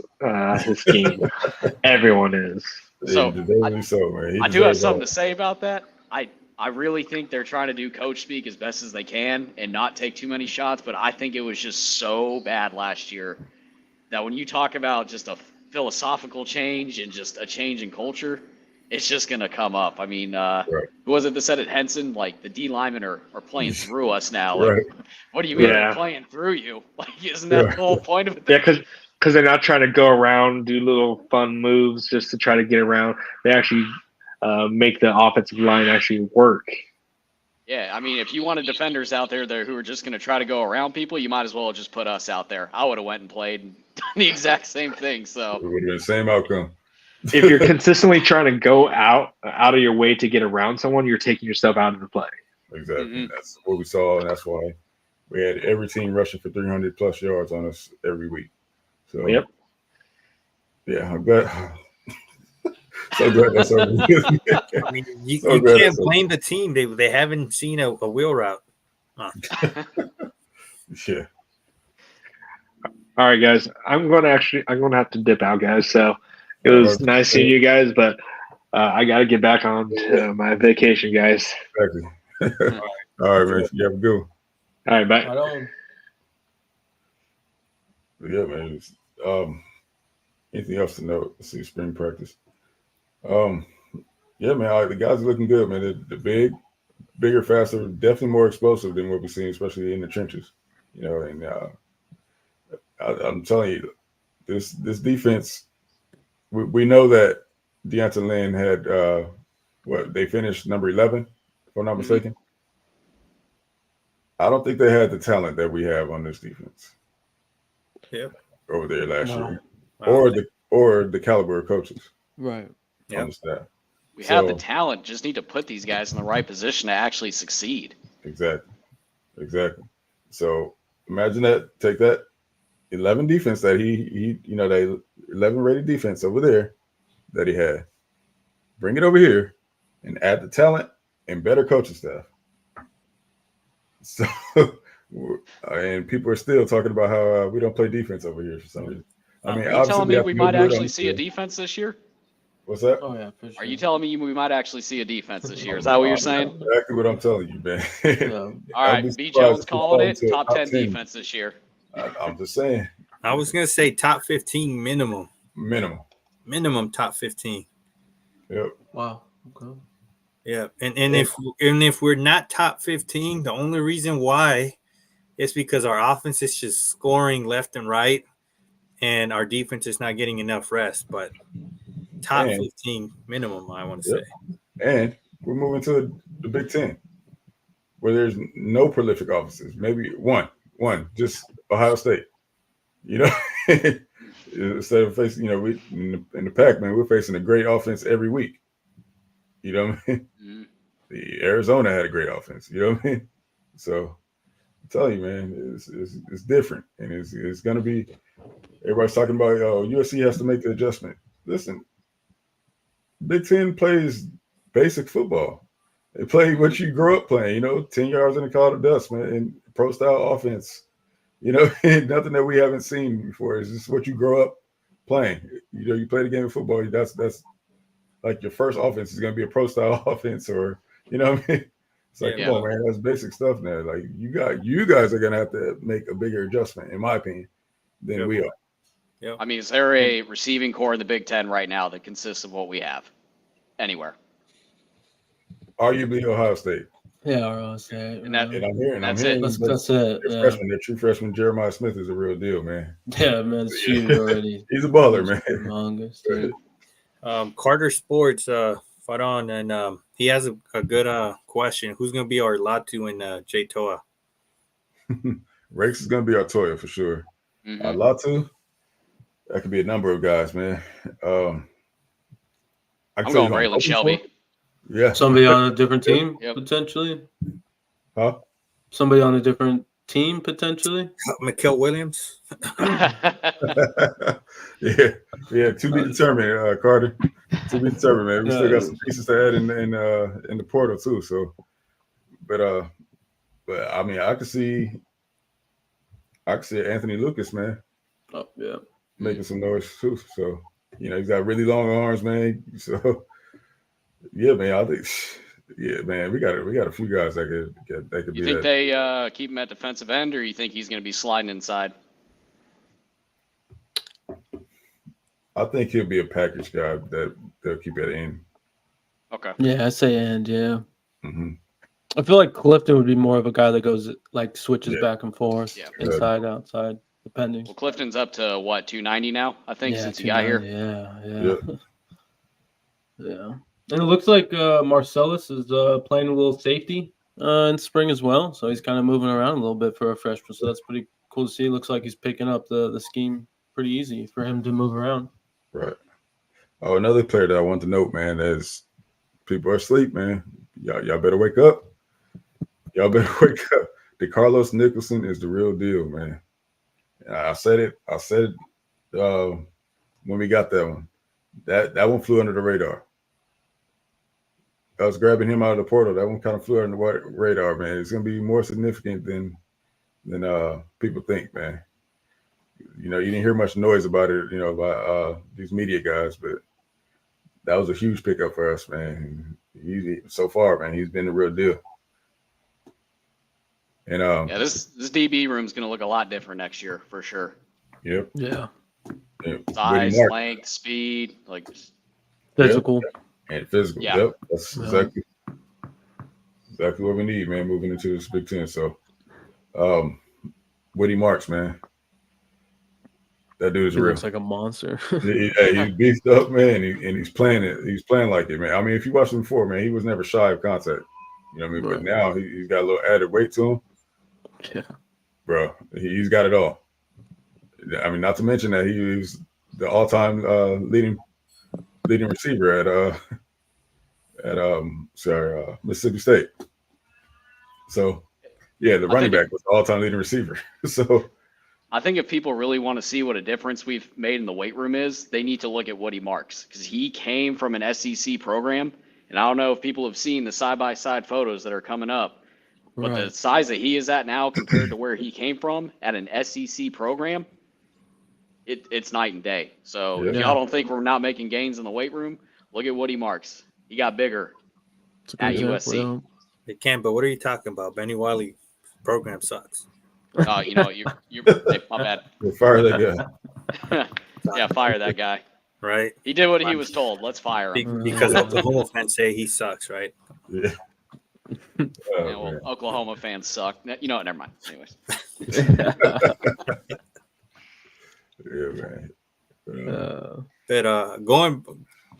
his scheme. Everyone is. So, man. I do have something to say about that. I really think they're trying to do coach speak as best as they can and not take too many shots. But I think it was just so bad last year that when you talk about just a philosophical change and just a change in culture, it's just going to come up. I mean, who was it that said it? Henson, like the D linemen are playing through us now. Like, what do you mean they're playing through you? Like, isn't that the whole point of it? Yeah, because they're not trying to go around, do little fun moves just to try to get around. They actually make the offensive line actually work. Yeah, I mean, if you wanted defenders out there who are just going to try to go around people, you might as well just put us out there. I would have went and played and done the exact same thing. So it would have been the same outcome. If you're consistently trying to go out of your way to get around someone, you're taking yourself out of the play. Exactly. Mm-hmm. That's what we saw, and that's why we had every team rushing for 300 plus yards on us every week. So yep. Yeah, I'm glad. So glad that's over. I mean, you can't blame the team. They haven't seen a wheel route. Yeah. All right, guys. I'm gonna have to dip out, guys. So it was nice seeing you guys, but I got to get back on to my vacation, guys. Exactly. All right, man. You have a good one. All right, bye. Yeah, man. Anything else to note? Let's see, spring practice. Yeah, man. The guys are looking good, man. They're bigger, faster, definitely more explosive than what we've seen, especially in the trenches. And I'm telling you, this defense. We know that Deonta Lynn had they finished number 11, if I'm not mistaken. I don't think they had the talent that we have on this defense. Yep. Over there last year, Wow. or the caliber of coaches Right. on the staff. We have the talent, just need to put these guys in the right position to actually succeed. Exactly. So imagine that. Take that 11 defense that he that 11 rated defense over there that he had. Bring it over here and add the talent and better coaching staff. So, and people are still talking about how we don't play defense over here for some reason. I mean, are you telling me we might actually on see a defense this year? What's that? Oh yeah, for sure. Are you telling me we might actually see a defense this year? Is that what you're saying? Exactly what I'm telling you, man. Yeah. All right, B. Jones calling it top 10 defense this year. I'm just saying. I was gonna say top 15 minimum. Minimum top 15. Yep. Wow. Okay. Yeah, and if we're not top 15, the only reason why is because our offense is just scoring left and right, and our defense is not getting enough rest. But top 15 minimum, I want to say. And we're moving to the Big Ten, where there's no prolific offenses. Maybe one, just Ohio State. You know, instead of facing, we in the Pac, man, we're facing a great offense every week. You know what I mean? Mm-hmm. The Arizona had a great offense. You know what I mean? So I'm telling you, man, it's different, and it's gonna be. Everybody's talking about USC has to make the adjustment. Listen, Big Ten plays basic football. They play what you grew up playing. 10 yards in a cloud of dust, man, and pro style offense. Nothing that we haven't seen before. It's just what you grow up playing. You play the game of football. That's like your first offense is going to be a pro style offense, or what I mean. It's like, come on, man, that's basic stuff now. Like you guys are going to have to make a bigger adjustment, in my opinion, than we are. Yep. I mean, is there a receiving core in the Big Ten right now that consists of what we have anywhere? Arguably Ohio State. Yeah, Ohio State. And I'm hearing that's it. Their true freshman Jeremiah Smith is a real deal, man. Yeah, man, it's huge already. He's a baller, man. Humongous, Carter Sports fought on, and he has a good question. Who's going to be our Latu and J Toa? Rakes is going to be our Toya for sure. Mm-hmm. Latu, that could be a number of guys, man. I'm going Braylon Shelby. Yeah. Somebody on a different team, potentially? Huh? Somebody on a different team, potentially? Mikael Williams? Yeah. To be determined, Carter. To be determined, man. We still got some pieces to add in the portal, too. So, but I mean, I could see Anthony Lucas, man. Oh, yeah. Making some noise, too. So, he's got really long arms, man. So, yeah, man. I think, man, we got a few guys that could be. You think they keep him at defensive end, or you think he's going to be sliding inside? I think he'll be a package guy that they'll keep at end. Okay. Yeah, I say end. Yeah. Mm-hmm. I feel like Clifton would be more of a guy that goes switches back and forth, inside, outside, depending. Well, Clifton's up to what, 290 now? I think since he got here. Yeah. And it looks like Marcellus is playing a little safety in spring as well. So he's kind of moving around a little bit for a freshman. So that's pretty cool to see. It looks like he's picking up the scheme pretty easy for him to move around. Right. Oh, another player that I want to note, man, is people are asleep, man. Y'all better wake up. Y'all better wake up. DeCarlos Nicholson is the real deal, man. I said it when we got that one. That one flew under the radar. I was grabbing him out of the portal. That one kind of flew under the radar, man. It's going to be more significant than people think, man. You didn't hear much noise about it, by these media guys, but that was a huge pickup for us, man. So far, man, he's been the real deal. And this DB room is going to look a lot different next year for sure. Yep. Yeah. Size, length, speed, physical. And physical. Yeah. Yep. That's exactly what we need, man, moving into this Big Ten. So Woody Marks, man. That dude is He real. looks like a monster. He's beefed up, man, and he's playing it. He's playing like it, man. I mean, if you watched him before, man, he was never shy of contact. You know what I mean? Right. But now he's got a little added weight to him. Yeah. Bro, he's got it all. I mean, not to mention that he was the all-time leading receiver at Mississippi State. So, yeah, the running back was the all-time leading receiver. So, I think if people really want to see what a difference we've made in the weight room is, they need to look at what he marks, because he came from an SEC program, and I don't know if people have seen the side-by-side photos that are coming up, but the size that he is at now compared to where he came from at an SEC program, it's night and day. So if y'all don't think we're not making gains in the weight room, look at what he marks. He got bigger at USC. It can, but what are you talking about? Benny Wiley program sucks. You know, you my bad. Fire that guy. Yeah, fire that guy. Right? He did what he was told. Let's fire him. Because Oklahoma fans say he sucks, right? Yeah. Yeah, well, Oklahoma fans suck. You know what? Never mind. Anyways. Yeah, man. But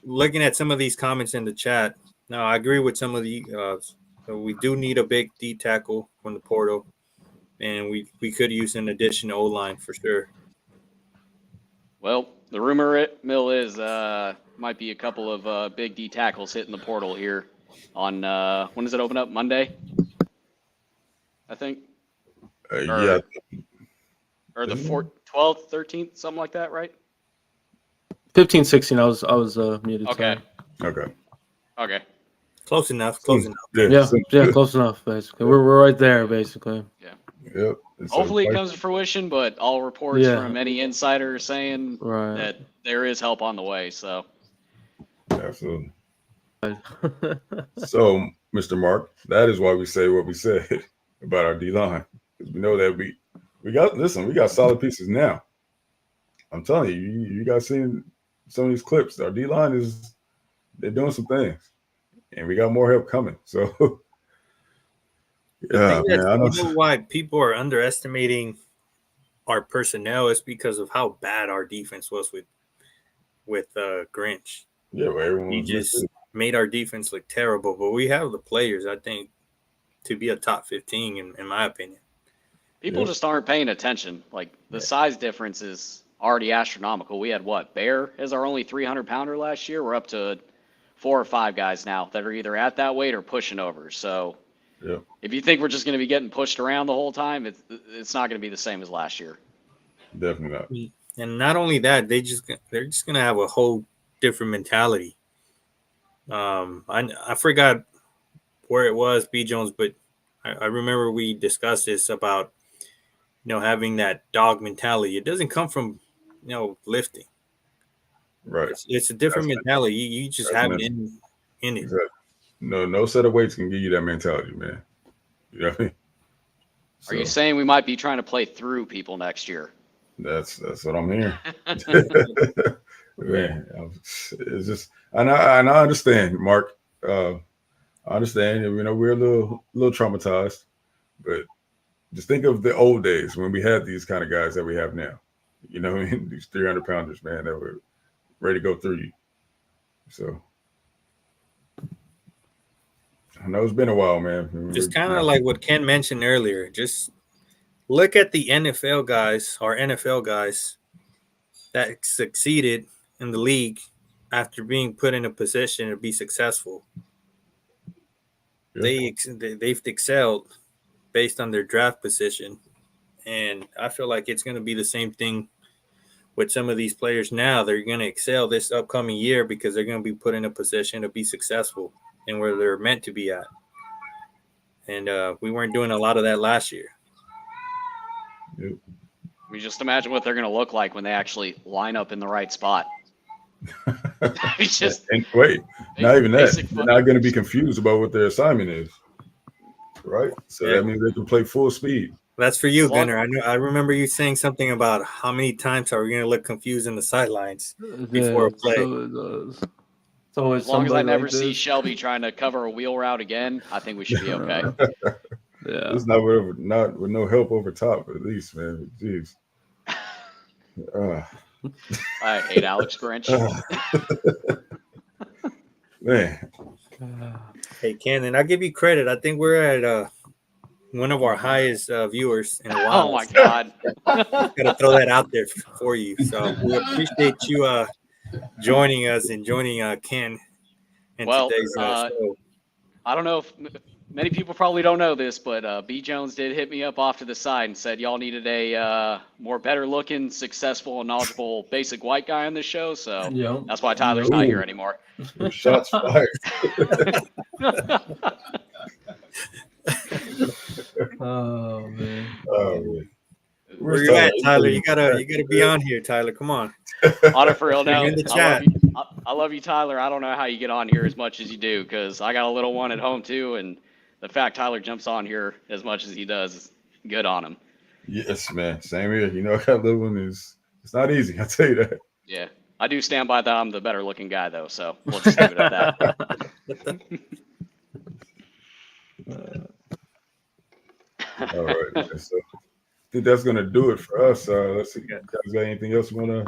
looking at some of these comments in the chat, now I agree with some of the. So we do need a big D tackle from the portal, and we could use an additional O line for sure. Well, the rumor mill is might be a couple of big D tackles hitting the portal here on when does it open up? Monday, I think. Yeah. Or the 12th, 13th, something like that, right? 15, 16. I was muted. Okay. Okay. Okay. Close enough. Close enough. Yeah, close enough. Basically, we're right there. Basically. Yeah. Yep. Hopefully it comes to fruition, but all reports from any insider saying that there is help on the way. So. Absolutely. So, Mr. Mark, that is why we say what we said about our D line, because we know that we got solid pieces now. I'm telling you, you guys seen some of these clips. Our D line they're doing some things, and we got more help coming. So, yeah, man, I know why people are underestimating our personnel is because of how bad our defense was with Grinch. Yeah, well, everyone he just made our defense look terrible, but we have the players, I think, to be a top 15 in my opinion. People just aren't paying attention. Like the size difference is already astronomical. We had Bear as our only 300-pounder last year. We're up to 4 or 5 guys now that are either at that weight or pushing over. So if you think we're just going to be getting pushed around the whole time, it's not going to be the same as last year. Definitely not. And not only that, they're just going to have a whole different mentality. I forgot where it was, B. Jones, but I remember we discussed this about having that dog mentality. It doesn't come from lifting. Right. It's a different mentality. You just have it in it. Exactly. No set of weights can give you that mentality, man. You know what I mean? Are you saying we might be trying to play through people next year? That's what I'm hearing. Man, it's just, and I understand, Mark. I understand. We're a little traumatized, but just think of the old days when we had these kind of guys that we have now. You know what I mean? These 300-pounders, man, that were ready to go through you. So I know it's been a while, man. Just kind of like what Ken mentioned earlier. Just look at the NFL guys, our NFL guys that succeeded in the league after being put in a position to be successful. Yeah. They've excelled based on their draft position. And I feel like it's going to be the same thing with some of these players now. They're going to excel this upcoming year because they're going to be put in a position to be successful and where they're meant to be at. And we weren't doing a lot of that last year. Yep. We just imagine what they're going to look like when they actually line up in the right spot. And wait, not even that. They're not going to be confused about what their assignment is. Right? So that means they can play full speed. That's for you, Gunner. I remember you saying something about how many times are we going to look confused in the sidelines before a play. So as long as I never see Shelby trying to cover a wheel route again, I think we should be okay. It's not with no help over top, at least, man. Jeez. I hate Alex Grinch. Man, Hey, Ken, I'll give you credit. I think we're at one of our highest viewers in a while. Oh my God. Gotta throw that out there for you. So we appreciate you joining us and joining Ken in Well, today's show. I don't know if many people probably don't know this, but B. Jones did hit me up off to the side and said y'all needed a more better looking, successful, and knowledgeable basic white guy on this show. So Yeah. that's why Tyler's not here anymore. shots fired. Oh man. Oh, man. Where you at, Tyler? You gotta be on here, Tyler. Come on. On it for real now. You're in the I chat. love you. I love you, Tyler. I don't know how you get on here as much as you do because I got a little one at home too, and the fact Tyler jumps on here as much as he does is good on him. Yes, man. Same here. You know, that little one it's not easy. I'll tell you that. Yeah, I do stand by that. I'm the better looking guy though, so we'll just leave it at that. All right. Man. So I think that's gonna do it for us. Let's see. Guys, got anything else you wanna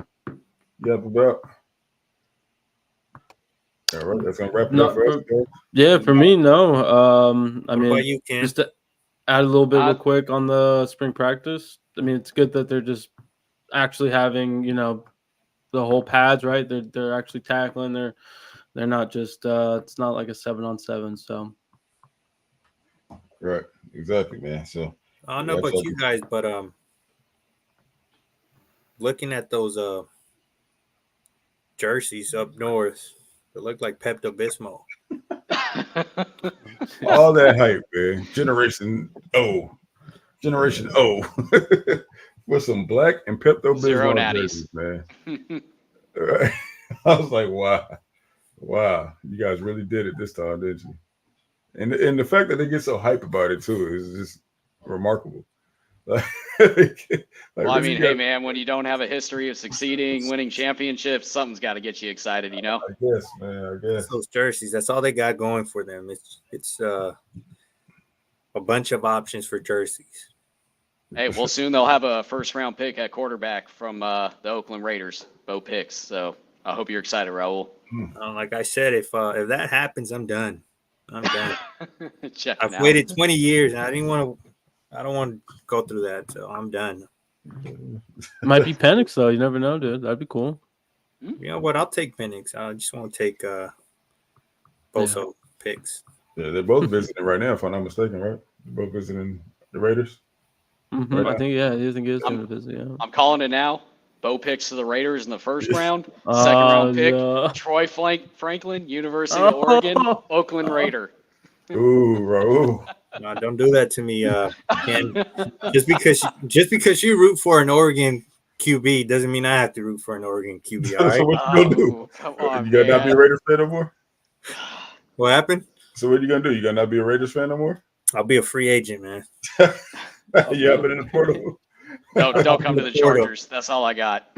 yap about? All right, that's gonna wrap it up for us. Guys. Yeah, for me, no. I What mean, about you, Ken? just to add a little bit real quick on the spring practice. I mean, it's good that they're just actually having, the whole pads, right? They're actually tackling. They're not just it's not like a 7-on-7. So Right, exactly, man. So I don't know about you guys, but looking at those jerseys up north, they look like Pepto Bismol. all that hype, man. Generation O, with some black and Pepto Zero Bismol natties. jerseys, man. Right. I was like, wow, you guys really did it this time, didn't you? And the fact that they get so hype about it too is just remarkable. Like, Well, I mean, hey man, when you don't have a history of succeeding, winning championships, something's got to get you excited, you know? I guess, man. I guess. Those jerseys, that's all they got going for them. It's a bunch of options for jerseys. Hey, well, soon they'll have a first-round pick at quarterback from the Oakland Raiders, Bo Picks. So I hope you're excited, Raul. Like I said, if that happens, I'm done. I'm done. I've Out. waited 20 years, and I don't want to go through that, so I'm done. might be Penix though. You never know, dude. That'd be cool. You know what? I'll take Penix. I just want to take both picks. Yeah, they're both visiting right now, if I'm not mistaken, right? They're both visiting the Raiders. Mm-hmm. Right I think I think he is going to visit. Yeah. I'm calling it now. Bo Picks to the Raiders in the first round. Second round pick, no. Troy Franklin, University of Oregon, Oakland Raider. Ooh, Raul. No, don't do that to me, Ken. Just because you root for an Oregon QB doesn't mean I have to root for an Oregon QB. All right. So what you gonna do? Come on, You gotta not be a man. Raiders fan no more? What happened? So what you gonna do? You gotta not be a Raiders fan no more? I'll be a free agent, man. You have it in the portal. Don't come to the Chargers. That's all I got.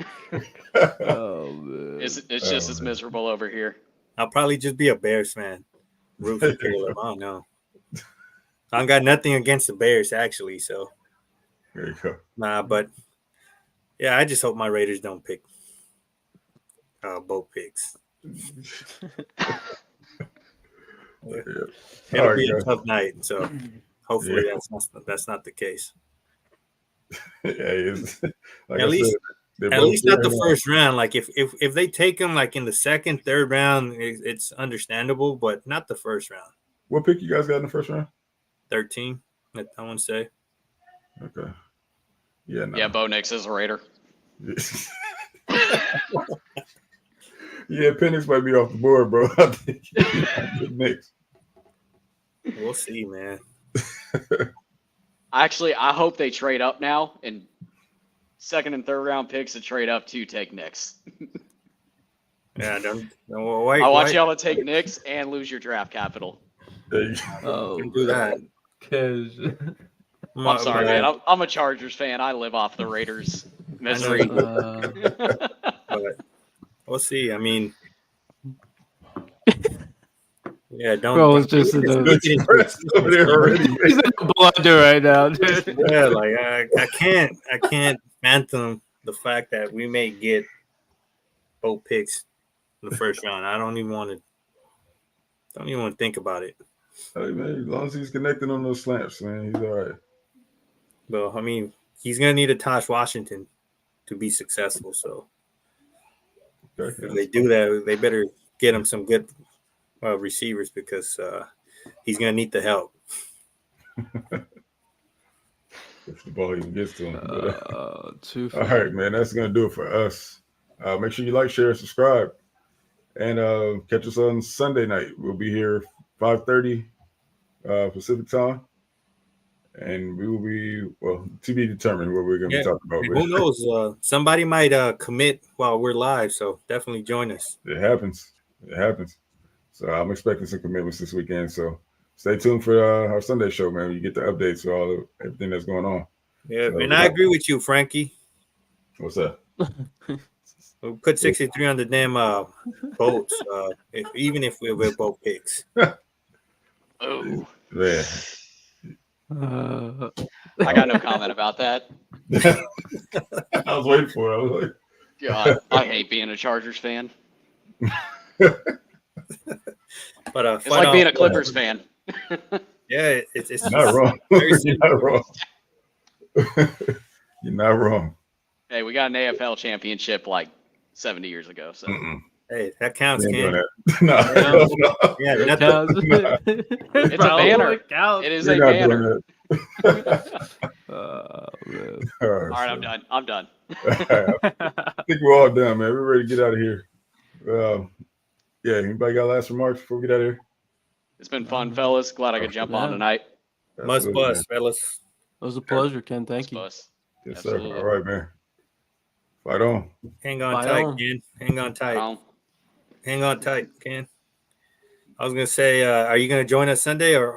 Oh man. It's just as miserable over here. I'll probably just be a Bears fan. Root for Caleb. I don't know. I don't got nothing against the Bears, actually. So, There you go. nah, but yeah, I just hope my Raiders don't pick both picks. Yeah. It'll All be right, a tough night. So, hopefully that's not the case. Yeah, it's, like At I least- said, they're At both least not the very first round. Like if they take them like in the second, third round, it's understandable, but not the first round. What pick you guys got in the first round? 13, I want to say. Okay. Yeah. No. Yeah, Bo Nix is a Raider. Yeah, Penix might be off the board, bro. I think Knicks. We'll see, man. Actually, I hope they trade up now and second and third round picks to trade up to take Knicks. Yeah, don't wait. I want y'all to take Knicks and lose your draft capital. There you go. Oh, Don't do that. Cause I'm sorry, man. I'm a Chargers fan. I live off the Raiders misery. But we'll see. I mean, yeah, don't. bro, it's just It's depressed over there already, he's man. in a blunder right now, dude. Yeah, like I can't fathom the fact that we may get both picks in the first round. I don't even want to think about it. Hey man, as long as he's connecting on those slants, man, he's all right. Well, I mean, he's gonna need a Tosh Washington to be successful. So Okay, if they do that, they better get him some good receivers because he's gonna need the help. if the ball even gets to him. But, Too all right, man, that's gonna do it for us. Make sure you like, share, subscribe, and catch us on Sunday night. We'll be here 5:30 Pacific time, and we will be to be determined what we're gonna be talking about. Who knows? Somebody might commit while we're live, so definitely join us. It happens. It happens. So I'm expecting some commitments this weekend. So stay tuned for our Sunday show, man. You get the updates for everything that's going on. Yeah, So, and I agree with you, Frankie. What's that? We'll put 63 on the damn votes, even if we're both picks. Oh, Man. I got no comment about that. I was waiting for it. I was like, God, I hate being a Chargers fan. But It's like being a Clippers fan. Yeah, it's not wrong. very You're not wrong. You're not wrong. Hey, we got an AFL championship like 70 years ago. So Hey, that counts, We ain't Ken. doing that. No. Yeah, It nothing. counts. It's a banner. Counts. It is We're a not banner. doing that. Man. All All right, I'm done. I'm done. I think we're all done, man. We're ready to get out of here. Yeah, anybody got last remarks before we get out of here? It's been fun, fellas. Glad I could jump on tonight. Must Absolutely, bust, fellas. It was a pleasure, Ken. Thank you. Bus. man. Yes, Absolutely. sir. All right, man. Fight on. Hang on Fight tight, on. Ken. Hang on tight. Um, Hang on tight, Ken. I was gonna say, are you gonna join us Sunday or